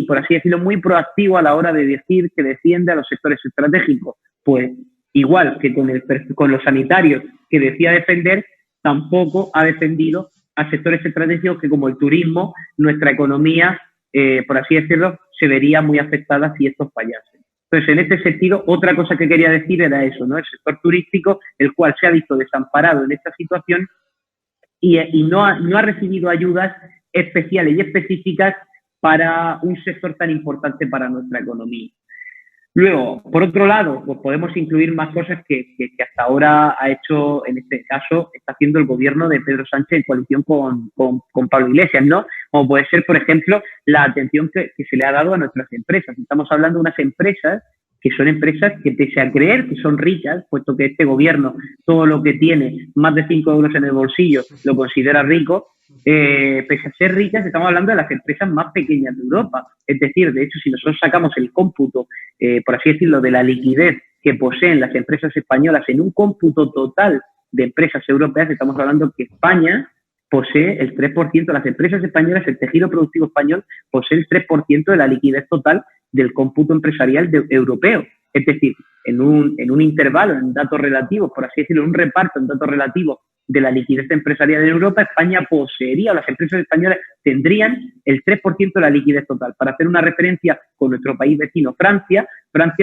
por así decirlo, muy proactivo a la hora de decir que defiende a los sectores estratégicos. Pues igual que con los sanitarios que decía defender, tampoco ha defendido a sectores estratégicos que, como el turismo, nuestra economía, por así decirlo, se vería muy afectada si estos fallasen. Entonces, en este sentido, otra cosa que quería decir era eso, ¿no? El sector turístico, el cual se ha visto desamparado en esta situación y no ha recibido ayudas especiales y específicas para un sector tan importante para nuestra economía. Luego, por otro lado, pues podemos incluir más cosas que hasta ahora ha hecho, en este caso, está haciendo el gobierno de Pedro Sánchez en coalición con Pablo Iglesias, ¿no? Como puede ser, por ejemplo, la atención que se le ha dado a nuestras empresas. Estamos hablando de unas empresas que son empresas que, pese a creer que son ricas, puesto que este gobierno todo lo que tiene, más de 5 euros en el bolsillo, lo considera rico, pese a ser ricas, estamos hablando de las empresas más pequeñas de Europa. Es decir, de hecho, si nosotros sacamos el cómputo, por así decirlo, de la liquidez que poseen las empresas españolas en un cómputo total de empresas europeas, estamos hablando que España posee el 3%, las empresas españolas, el tejido productivo español posee el 3% de la liquidez total del cómputo empresarial europeo. Es decir, en un intervalo, en datos relativos, por así decirlo, un reparto en datos relativos de la liquidez empresarial en Europa, España poseería, o las empresas españolas tendrían el 3% de la liquidez total. Para hacer una referencia con nuestro país vecino, Francia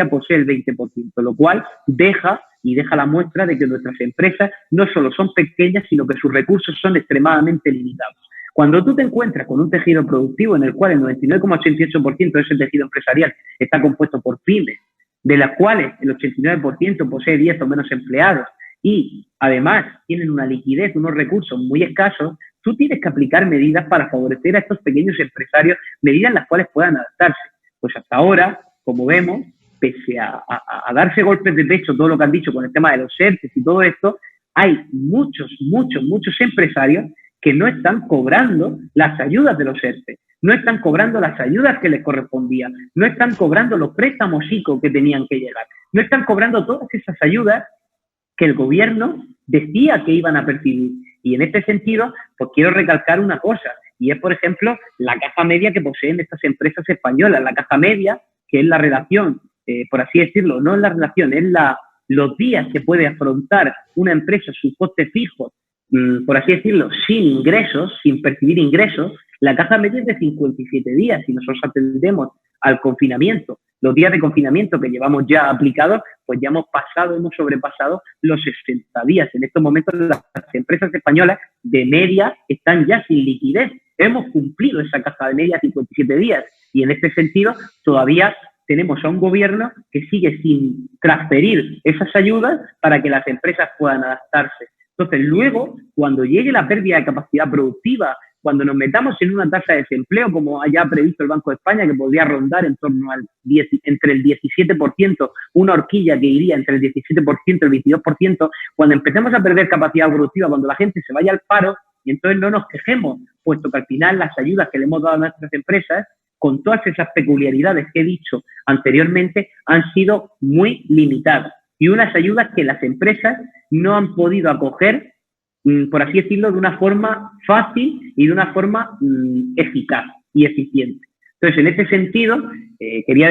posee el 20%, lo cual deja la muestra de que nuestras empresas no solo son pequeñas, sino que sus recursos son extremadamente limitados. Cuando tú te encuentras con un tejido productivo en el cual el 99,88% de ese tejido empresarial está compuesto por pymes, de las cuales el 89% posee 10 o menos empleados y además tienen una liquidez, unos recursos muy escasos, tú tienes que aplicar medidas para favorecer a estos pequeños empresarios, medidas en las cuales puedan adaptarse. Pues hasta ahora, como vemos, pese a darse golpes de pecho todo lo que han dicho con el tema de los ERTE y todo esto, hay muchos empresarios que no están cobrando las ayudas de los ERTE, no están cobrando las ayudas que les correspondían, no están cobrando los préstamos ICO que tenían que llegar, no están cobrando todas esas ayudas que el gobierno decía que iban a percibir. Y en este sentido, pues quiero recalcar una cosa, y es, por ejemplo, la caja media que poseen estas empresas españolas. La caja media, que es la relación, por así decirlo, no es la relación, es los días que puede afrontar una empresa sus costes fijos, por así decirlo, sin ingresos, sin percibir ingresos. La caja media es de 57 días. Si nosotros atendemos al confinamiento, los días de confinamiento que llevamos ya aplicados, pues ya hemos sobrepasado los 60 días. En estos momentos las empresas españolas de media están ya sin liquidez. Hemos cumplido esa caja de media 57 días y en este sentido todavía tenemos a un gobierno que sigue sin transferir esas ayudas para que las empresas puedan adaptarse. Entonces, luego, cuando llegue la pérdida de capacidad productiva cuando nos metamos en una tasa de desempleo, como haya previsto el Banco de España, que podría rondar en torno al entre el 17%, una horquilla que iría entre el 17% y el 22%, cuando empecemos a perder capacidad productiva, cuando la gente se vaya al paro, y entonces no nos quejemos, puesto que al final las ayudas que le hemos dado a nuestras empresas, con todas esas peculiaridades que he dicho anteriormente, han sido muy limitadas. Y unas ayudas que las empresas no han podido acoger, por así decirlo, de una forma fácil y de una forma eficaz y eficiente. Entonces, en ese sentido, quería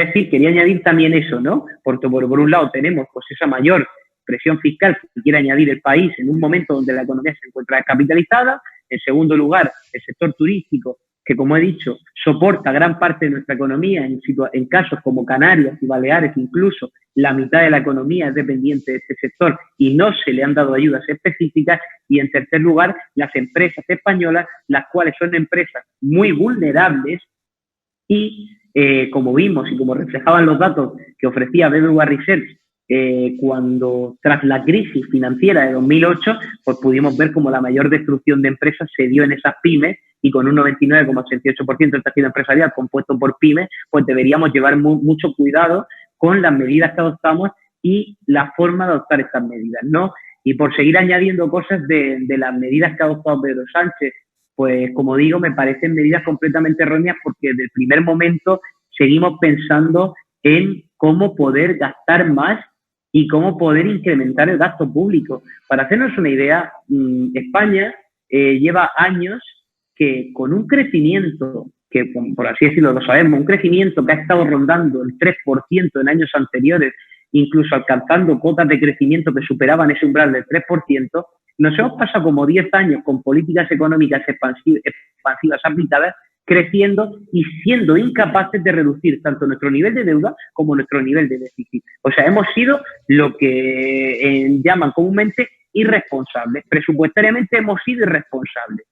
añadir también eso, ¿no? Porque por un lado tenemos pues esa mayor presión fiscal que quiere añadir el país en un momento donde la economía se encuentra descapitalizada. En segundo lugar, el sector turístico, que como he dicho, soporta gran parte de nuestra economía en casos como Canarias y Baleares, incluso la mitad de la economía es dependiente de este sector y no se le han dado ayudas específicas. Y en tercer lugar, las empresas españolas, las cuales son empresas muy vulnerables y, como vimos y como reflejaban los datos que ofrecía BBVA Research, cuando tras la crisis financiera de 2008, pues pudimos ver como la mayor destrucción de empresas se dio en esas pymes, y con un 99,88% del tejido empresarial compuesto por pymes, pues deberíamos llevar mucho cuidado con las medidas que adoptamos y la forma de adoptar estas medidas, ¿no? Y por seguir añadiendo cosas de las medidas que ha adoptado Pedro Sánchez, pues como digo, me parecen medidas completamente erróneas, porque desde el primer momento seguimos pensando en cómo poder gastar más y cómo poder incrementar el gasto público. Para hacernos una idea, España lleva años que con un crecimiento, que por así decirlo lo sabemos, un crecimiento que ha estado rondando el 3% en años anteriores, incluso alcanzando cotas de crecimiento que superaban ese umbral del 3%, nos hemos pasado como 10 años con políticas económicas expansivas aplicadas, creciendo y siendo incapaces de reducir tanto nuestro nivel de deuda como nuestro nivel de déficit. O sea, hemos sido lo que llaman comúnmente irresponsables. Presupuestariamente hemos sido irresponsables.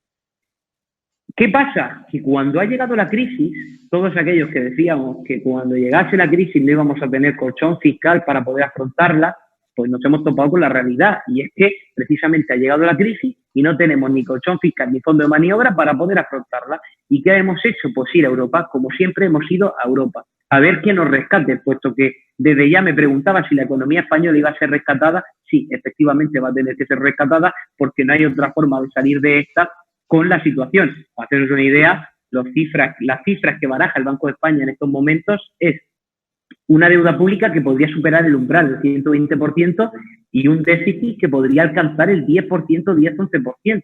¿Qué pasa? Que cuando ha llegado la crisis, todos aquellos que decíamos que cuando llegase la crisis no íbamos a tener colchón fiscal para poder afrontarla, pues nos hemos topado con la realidad, y es que precisamente ha llegado la crisis y no tenemos ni colchón fiscal ni fondo de maniobra para poder afrontarla. ¿Y qué hemos hecho? Pues ir a Europa, como siempre hemos ido a Europa, a ver quién nos rescate, puesto que desde ya me preguntaba si la economía española iba a ser rescatada. Sí, efectivamente va a tener que ser rescatada, porque no hay otra forma de salir de esta con la situación. Para haceros una idea, las cifras que baraja el Banco de España en estos momentos es una deuda pública que podría superar el umbral del 120% y un déficit que podría alcanzar el 10%, 10-11%.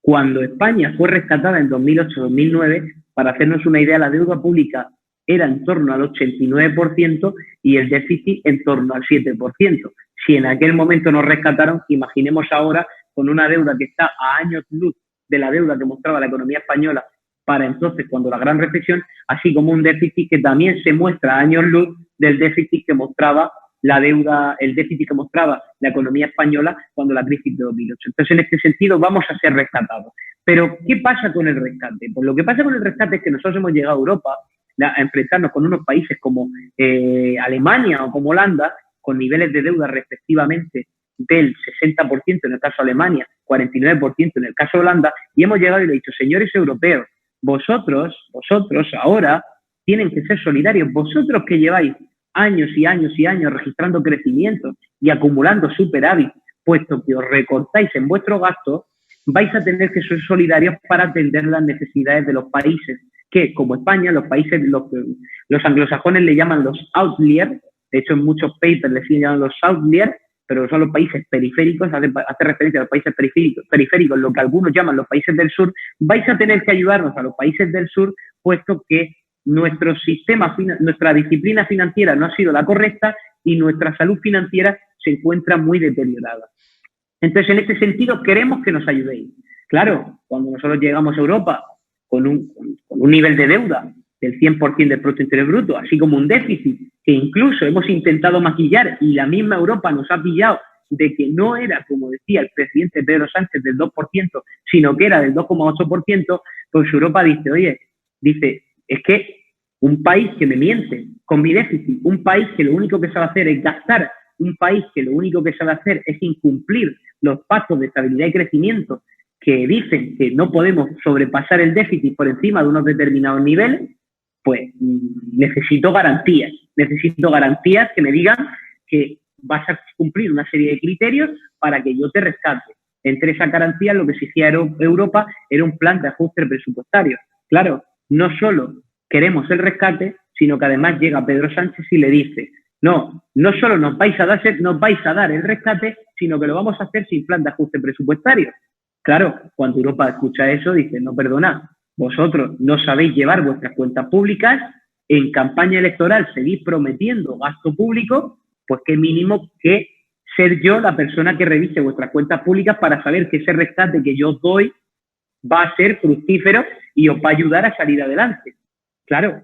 Cuando España fue rescatada en 2008-2009, para hacernos una idea, la deuda pública era en torno al 89% y el déficit en torno al 7%. Si en aquel momento nos rescataron, imaginemos ahora con una deuda que está a años luz de la deuda que mostraba la economía española para entonces, cuando la gran recesión, así como un déficit que también se muestra a años luz del déficit que mostraba la deuda, el déficit que mostraba la economía española cuando la crisis de 2008. Entonces, en este sentido, vamos a ser rescatados. Pero, ¿qué pasa con el rescate? Pues lo que pasa con el rescate es que nosotros hemos llegado a Europa a enfrentarnos con unos países como Alemania o como Holanda, con niveles de deuda respectivamente del 60% en el caso de Alemania, 49% en el caso de Holanda, y hemos llegado y le he dicho, señores europeos, vosotros ahora tienen que ser solidarios. Vosotros que lleváis años y años y años registrando crecimiento y acumulando superávit, puesto que os recortáis en vuestros gastos, vais a tener que ser solidarios para atender las necesidades de los países que, como España, los países, los anglosajones le llaman los outliers. De hecho, en muchos papers les siguen llamando los outliers, pero son los países periféricos, hace referencia a los países periféricos, lo que algunos llaman los países del sur. Vais a tener que ayudarnos a los países del sur, puesto que nuestra disciplina financiera no ha sido la correcta y nuestra salud financiera se encuentra muy deteriorada. Entonces, en este sentido, queremos que nos ayudéis. Claro, cuando nosotros llegamos a Europa con un nivel de deuda del 100% del Producto Interior Bruto, así como un déficit que incluso hemos intentado maquillar y la misma Europa nos ha pillado de que no era, como decía el presidente Pedro Sánchez, del 2%, sino que era del 2,8%, pues Europa dice, es que un país que me miente con mi déficit, un país que lo único que sabe hacer es gastar, un país que lo único que sabe hacer es incumplir los pactos de estabilidad y crecimiento que dicen que no podemos sobrepasar el déficit por encima de unos determinados niveles, pues necesito garantías. Necesito garantías que me digan que vas a cumplir una serie de criterios para que yo te rescate. Entre esas garantías lo que exigía Europa era un plan de ajuste presupuestario. Claro, no solo queremos el rescate, sino que además llega Pedro Sánchez y le dice, no solo nos vais a dar el rescate, sino que lo vamos a hacer sin plan de ajuste presupuestario. Claro, cuando Europa escucha eso, dice, no, perdona, vosotros no sabéis llevar vuestras cuentas públicas, en campaña electoral seguís prometiendo gasto público, pues qué mínimo que ser yo la persona que revise vuestras cuentas públicas para saber que ese rescate que yo os doy va a ser fructífero y os va a ayudar a salir adelante. Claro,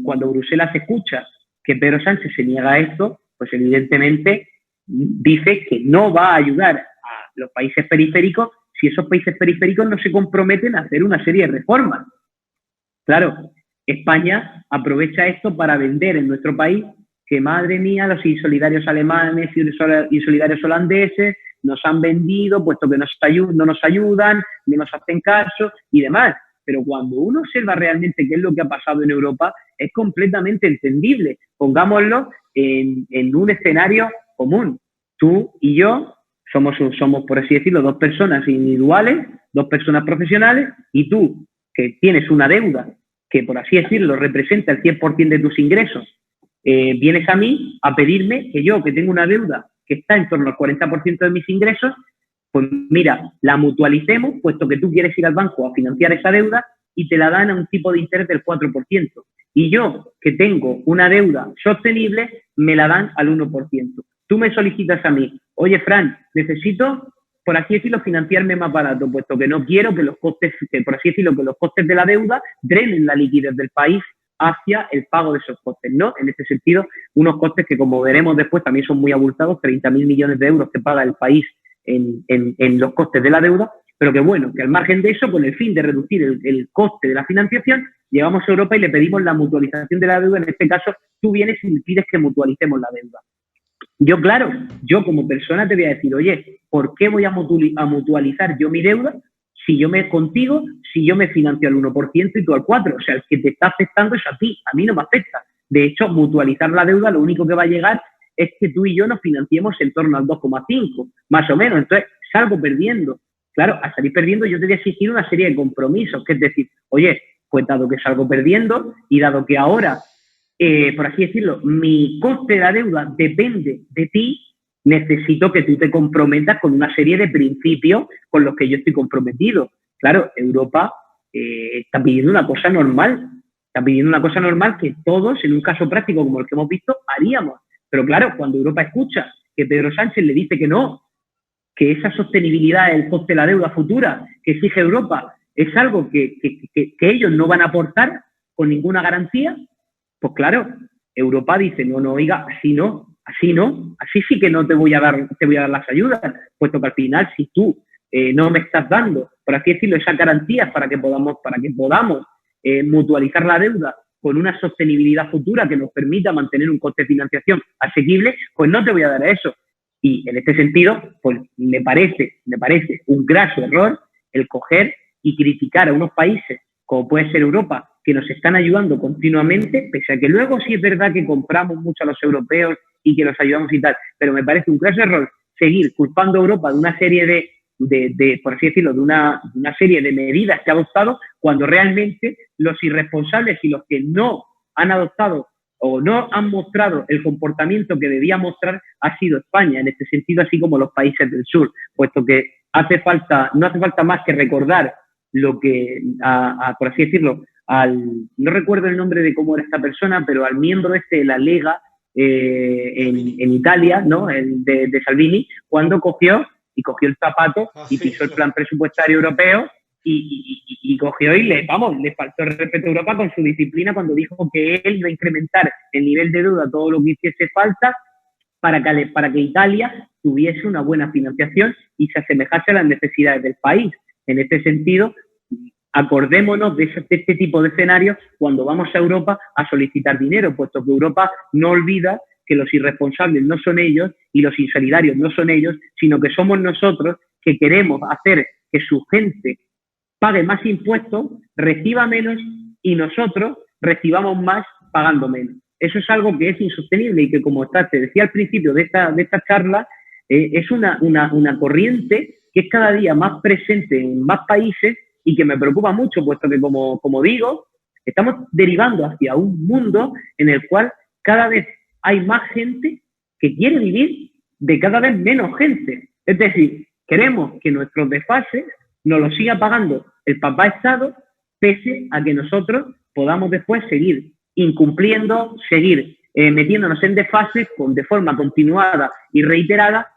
cuando Bruselas escucha que Pedro Sánchez se niega a esto, pues evidentemente dice que no va a ayudar a los países periféricos si esos países periféricos no se comprometen a hacer una serie de reformas. Claro, España aprovecha esto para vender en nuestro país que, madre mía, los insolidarios alemanes y insolidarios holandeses nos han vendido, puesto que no nos ayudan, no nos hacen caso y demás. Pero cuando uno observa realmente qué es lo que ha pasado en Europa, es completamente entendible. Pongámoslo en un escenario común. Tú y yo somos, por así decirlo, dos personas individuales, dos personas profesionales, y tú, que tienes una deuda que, por así decirlo, representa el 100% de tus ingresos, vienes a mí a pedirme que yo, que tengo una deuda que está en torno al 40% de mis ingresos, pues mira, la mutualicemos, puesto que tú quieres ir al banco a financiar esa deuda y te la dan a un tipo de interés del 4%. Y yo, que tengo una deuda sostenible, me la dan al 1%. Tú me solicitas a mí, oye, Fran, necesito, por así decirlo, financiarme más barato, puesto que no quiero que los costes, por así decirlo, que los costes de la deuda drenen la liquidez del país hacia el pago de esos costes, ¿no? En este sentido, unos costes que, como veremos después, también son muy abultados, 30.000 millones de euros que paga el país en los costes de la deuda, pero que bueno, que al margen de eso, con el fin de reducir el coste de la financiación, llegamos a Europa y le pedimos la mutualización de la deuda. En este caso, tú vienes y me pides que mutualicemos la deuda. Yo, claro, yo como persona te voy a decir, oye, ¿por qué voy a mutualizar yo mi deuda si yo me financio al 1% y tú al 4%? O sea, el que te está afectando es a mí no me afecta. De hecho, mutualizar la deuda lo único que va a llegar es que tú y yo nos financiemos en torno al 2,5, más o menos. Entonces, salgo perdiendo. Claro, al salir perdiendo yo te voy a exigir una serie de compromisos, que es decir, oye, pues dado que salgo perdiendo y dado que ahora, por así decirlo, mi coste de la deuda depende de ti, necesito que tú te comprometas con una serie de principios con los que yo estoy comprometido. Claro, Europa está pidiendo una cosa normal. Está pidiendo una cosa normal que todos, en un caso práctico como el que hemos visto, haríamos. Pero claro, cuando Europa escucha que Pedro Sánchez le dice que no, que esa sostenibilidad del coste de la deuda futura que exige Europa es algo que ellos no van a aportar con ninguna garantía, pues claro, Europa dice, no, oiga, así no, así sí que no te voy a dar las ayudas, puesto que al final si tú no me estás dando, por así decirlo, esas garantías para que podamos mutualizar la deuda con una sostenibilidad futura que nos permita mantener un coste de financiación asequible, pues no te voy a dar eso. Y en este sentido, pues me parece un graso error el coger y criticar a unos países, como puede ser Europa, que nos están ayudando continuamente, pese a que luego sí es verdad que compramos mucho a los europeos y que los ayudamos y tal, pero me parece un graso error seguir culpando a Europa de una serie de por así decirlo, de una serie de medidas que ha adoptado, cuando realmente los irresponsables y los que no han adoptado o no han mostrado el comportamiento que debía mostrar ha sido España, en este sentido, así como los países del sur, puesto que no hace falta más que recordar lo que, por así decirlo, no recuerdo el nombre de cómo era esta persona, pero al miembro de la Lega en Italia, ¿no? de Salvini, cuando cogió el zapato y pisó el plan presupuestario europeo y cogió y le faltó el respeto a Europa con su disciplina cuando dijo que él iba a incrementar el nivel de deuda todo lo que hiciese falta para que Italia tuviese una buena financiación y se asemejase a las necesidades del país. En este sentido, acordémonos de este tipo de escenarios cuando vamos a Europa a solicitar dinero, puesto que Europa no olvida que los irresponsables no son ellos y los insolidarios no son ellos, sino que somos nosotros que queremos hacer que su gente pague más impuestos, reciba menos y nosotros recibamos más pagando menos. Eso es algo que es insostenible y que, como te decía al principio de esta charla, es una corriente que es cada día más presente en más países y que me preocupa mucho, puesto que, como digo, estamos derivando hacia un mundo en el cual cada vez hay más gente que quiere vivir de cada vez menos gente. Es decir, queremos que nuestros desfases nos los siga pagando el papá Estado, pese a que nosotros podamos después seguir incumpliendo, seguir metiéndonos en desfases de forma continuada y reiterada,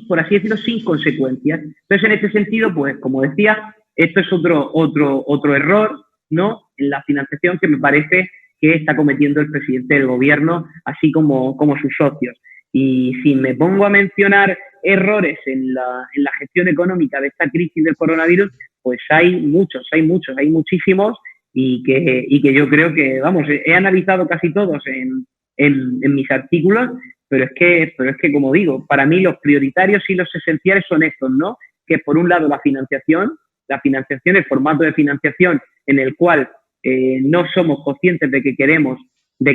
por así decirlo, sin consecuencias. Entonces, en este sentido, pues, como decía, esto es otro error, ¿no?, en la financiación que me parece que está cometiendo el presidente del gobierno, así como sus socios. Y si me pongo a mencionar errores en la gestión económica de esta crisis del coronavirus, pues hay muchísimos, y que yo creo que, vamos, he analizado casi todos en mis artículos, pero es que, como digo, para mí los prioritarios y los esenciales son estos, ¿no? Que por un lado la financiación, el formato de financiación en el cual no somos conscientes de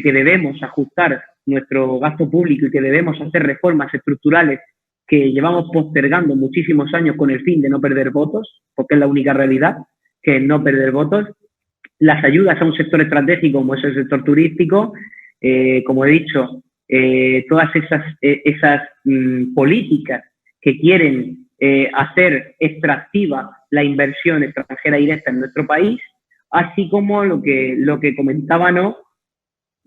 que debemos ajustar nuestro gasto público y que debemos hacer reformas estructurales que llevamos postergando muchísimos años con el fin de no perder votos, porque es la única realidad, que es no perder votos. Las ayudas a un sector estratégico como es el sector turístico, como he dicho, todas esas políticas que quieren hacer extractiva la inversión extranjera directa en nuestro país, así como lo que comentaba, ¿no?,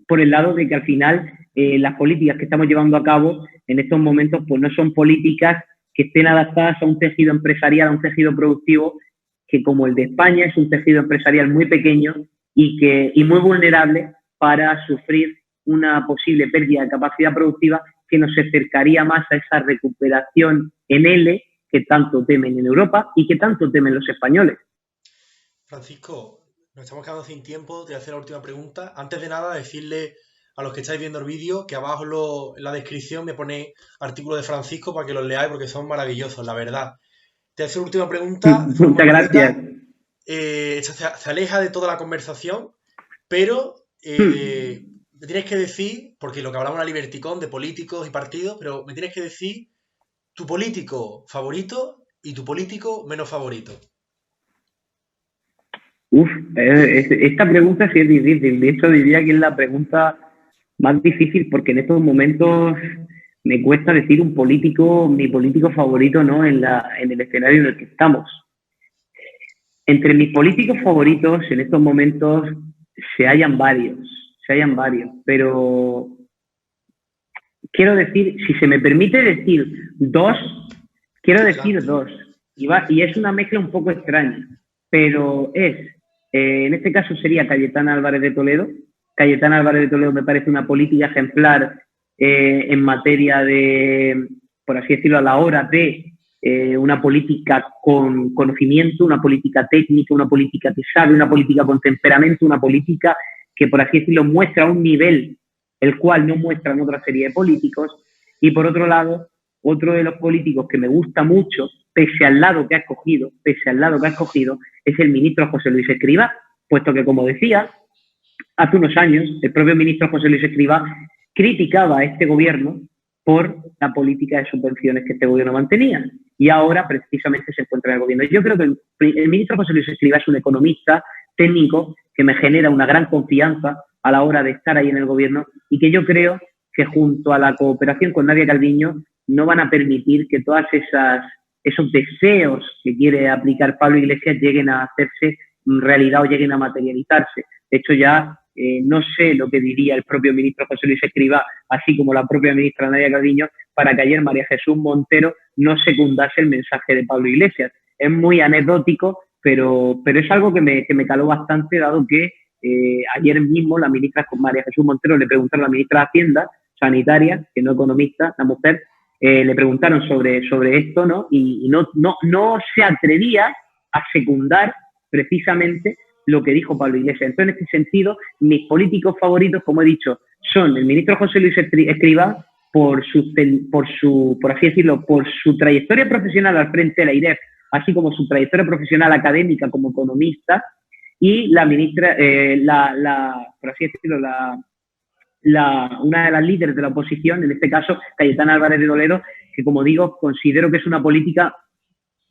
por el lado de que al final las políticas que estamos llevando a cabo en estos momentos pues no son políticas que estén adaptadas a un tejido empresarial, a un tejido productivo que, como el de España, es un tejido empresarial muy pequeño y muy vulnerable para sufrir una posible pérdida de capacidad productiva que nos acercaría más a esa recuperación en L que tanto temen en Europa y que tanto temen los españoles. Francisco, nos estamos quedando sin tiempo. Te voy a hacer la última pregunta. Antes de nada, decirle a los que estáis viendo el vídeo que abajo en la descripción me pone artículos de Francisco para que los leáis porque son maravillosos, la verdad. Te voy a hacer la última pregunta. Muchas gracias. Se aleja de toda la conversación, pero me tienes que decir, porque lo que hablamos en la Liberticón de políticos y partidos, pero me tienes que decir tu político favorito y tu político menos favorito. Esta pregunta sí es difícil. De hecho, diría que es la pregunta más difícil porque en estos momentos me cuesta decir mi político favorito, ¿no?, en el escenario en el que estamos. Entre mis políticos favoritos en estos momentos se hallan varios, pero quiero decir, si se me permite decir dos, quiero decir dos. Y es una mezcla un poco extraña, pero en este caso sería Cayetana Álvarez de Toledo. Cayetana Álvarez de Toledo me parece una política ejemplar en materia de, por así decirlo, a la hora de una política con conocimiento, una política técnica, una política que sabe, una política con temperamento, una política que, por así decirlo, muestra un nivel el cual no muestran otra serie de políticos. Y por otro lado, otro de los políticos que me gusta mucho, pese al lado que ha escogido, es el ministro José Luis Escrivá, puesto que, como decía, hace unos años el propio ministro José Luis Escrivá criticaba a este gobierno por la política de subvenciones que este gobierno mantenía. Y ahora precisamente se encuentra en el gobierno. Yo creo que el ministro José Luis Escrivá es un economista técnico que me genera una gran confianza a la hora de estar ahí en el gobierno y que yo creo que junto a la cooperación con Nadia Calviño no van a permitir que todas esos deseos que quiere aplicar Pablo Iglesias lleguen a hacerse realidad o lleguen a materializarse. De hecho, ya no sé lo que diría el propio ministro José Luis Escrivá, así como la propia ministra Nadia Calviño, para que ayer María Jesús Montero no secundase el mensaje de Pablo Iglesias. Es muy anecdótico, pero es algo que me caló bastante, dado que ayer mismo la ministra María Jesús Montero le preguntaron a la ministra de Hacienda, sanitaria, que no economista, la mujer, le preguntaron sobre esto, ¿no? Y no se atrevía a secundar precisamente lo que dijo Pablo Iglesias. Entonces, en este sentido, mis políticos favoritos, como he dicho, son el ministro José Luis Escrivá, por así decirlo, por su trayectoria profesional al frente de la IREF así como su trayectoria profesional académica como economista, y la ministra, por así decirlo, una de las líderes de la oposición, en este caso Cayetana Álvarez de Toledo, que como digo, considero que es una política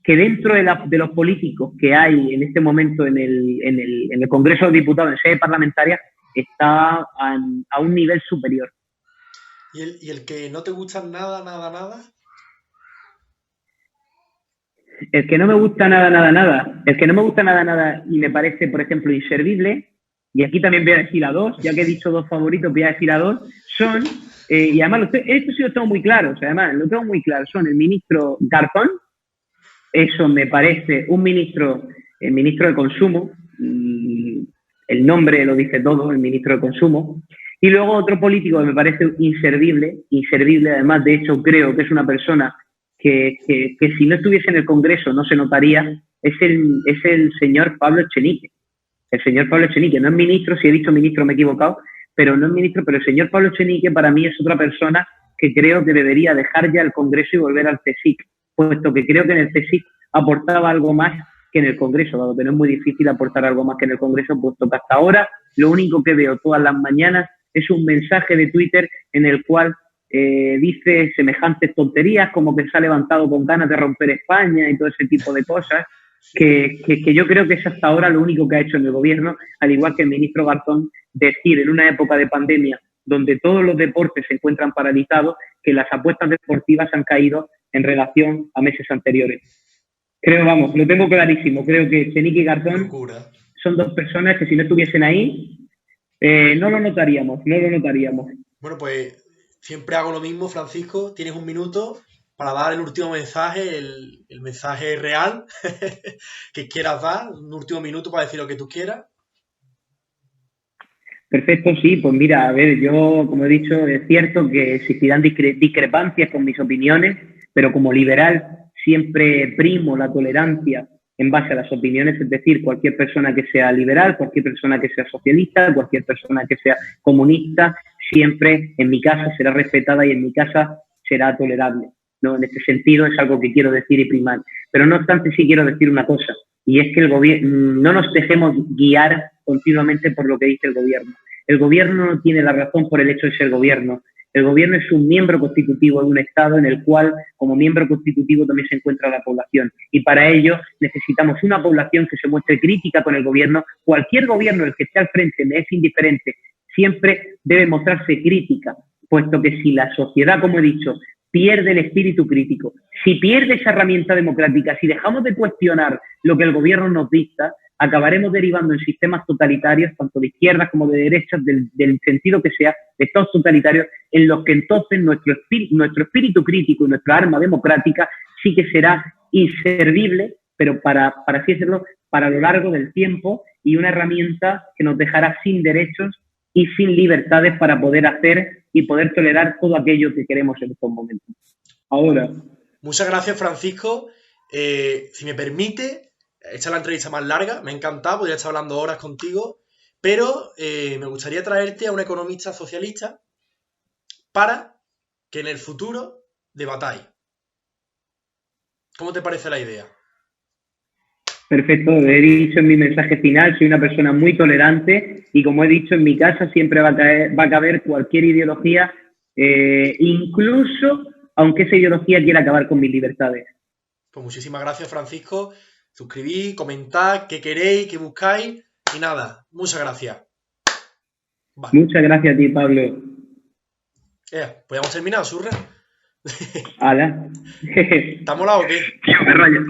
que dentro de los políticos que hay en este momento en el Congreso de los Diputados, en sede parlamentaria, está a un nivel superior. ¿Y el que no te gusta nada, nada, nada? El que no me gusta nada, nada, nada. El que no me gusta nada, nada y me parece, por ejemplo, inservible, y aquí también voy a decir a dos, ya que he dicho dos favoritos, voy a decir a dos, son, y además esto sí lo tengo muy claro, o sea, además lo tengo muy claro, son el ministro Garzón, eso me parece un ministro, el ministro de Consumo, el nombre lo dice todo, el ministro de Consumo, y luego otro político que me parece inservible, además de hecho creo que es una persona que si no estuviese en el Congreso no se notaría, es el señor Pablo Echenique. El señor Pablo Echenique no es ministro, si he dicho ministro me he equivocado, pero no es ministro, pero el señor Pablo Echenique para mí es otra persona que creo que debería dejar ya el Congreso y volver al CSIC, puesto que creo que en el CSIC aportaba algo más que en el Congreso, dado que no es muy difícil aportar algo más que en el Congreso, puesto que hasta ahora lo único que veo todas las mañanas es un mensaje de Twitter en el cual dice semejantes tonterías, como que se ha levantado con ganas de romper España y todo ese tipo de cosas, que yo creo que es hasta ahora lo único que ha hecho en el gobierno, al igual que el ministro Garzón, decir en una época de pandemia donde todos los deportes se encuentran paralizados, que las apuestas deportivas han caído en relación a meses anteriores. Creo, vamos, lo tengo clarísimo, creo que Echenique y Garzón son dos personas que si no estuviesen ahí, no lo notaríamos. Bueno, pues siempre hago lo mismo, Francisco. Tienes un minuto para dar el último mensaje, el mensaje real que quieras dar. Un último minuto para decir lo que tú quieras. Perfecto, sí. Pues mira, a ver, yo, como he dicho, es cierto que existirán discrepancias con mis opiniones, pero como liberal siempre primo la tolerancia en base a las opiniones, es decir, cualquier persona que sea liberal, cualquier persona que sea socialista, cualquier persona que sea comunista, siempre en mi casa será respetada y en mi casa será tolerable, ¿no? En este sentido es algo que quiero decir y primar. Pero no obstante sí quiero decir una cosa, y es que el gobierno, no nos dejemos guiar continuamente por lo que dice el gobierno. El gobierno no tiene la razón por el hecho de ser gobierno. El gobierno es un miembro constitutivo de un Estado en el cual, como miembro constitutivo, también se encuentra la población. Y para ello necesitamos una población que se muestre crítica con el gobierno. Cualquier gobierno, el que esté al frente, me es indiferente, siempre debe mostrarse crítica, puesto que si la sociedad, como he dicho, pierde el espíritu crítico, si pierde esa herramienta democrática, si dejamos de cuestionar lo que el gobierno nos dicta, acabaremos derivando en sistemas totalitarios, tanto de izquierdas como de derechas, del sentido que sea, de estados totalitarios, en los que entonces nuestro espíritu crítico y nuestra arma democrática sí que será inservible, pero para así decirlo, para lo largo del tiempo, y una herramienta que nos dejará sin derechos y sin libertades para poder hacer y poder tolerar todo aquello que queremos en estos momentos. Ahora. Muchas gracias, Francisco. Si me permite, esta es la entrevista más larga, me ha encantado, podría estar hablando horas contigo, pero me gustaría traerte a un economista socialista para que en el futuro debatáis. ¿Cómo te parece la idea? Perfecto, he dicho en mi mensaje final, soy una persona muy tolerante y como he dicho, en mi casa siempre va a caber cualquier ideología, incluso aunque esa ideología quiera acabar con mis libertades. Pues muchísimas gracias, Francisco. Suscribís, comentad, qué queréis, qué buscáis y nada, muchas gracias. Vale. Muchas gracias a ti, Pablo. Pues hemos terminado, Surra. ¡Hala! ¿Estamos lados o qué? Tío, qué rayo.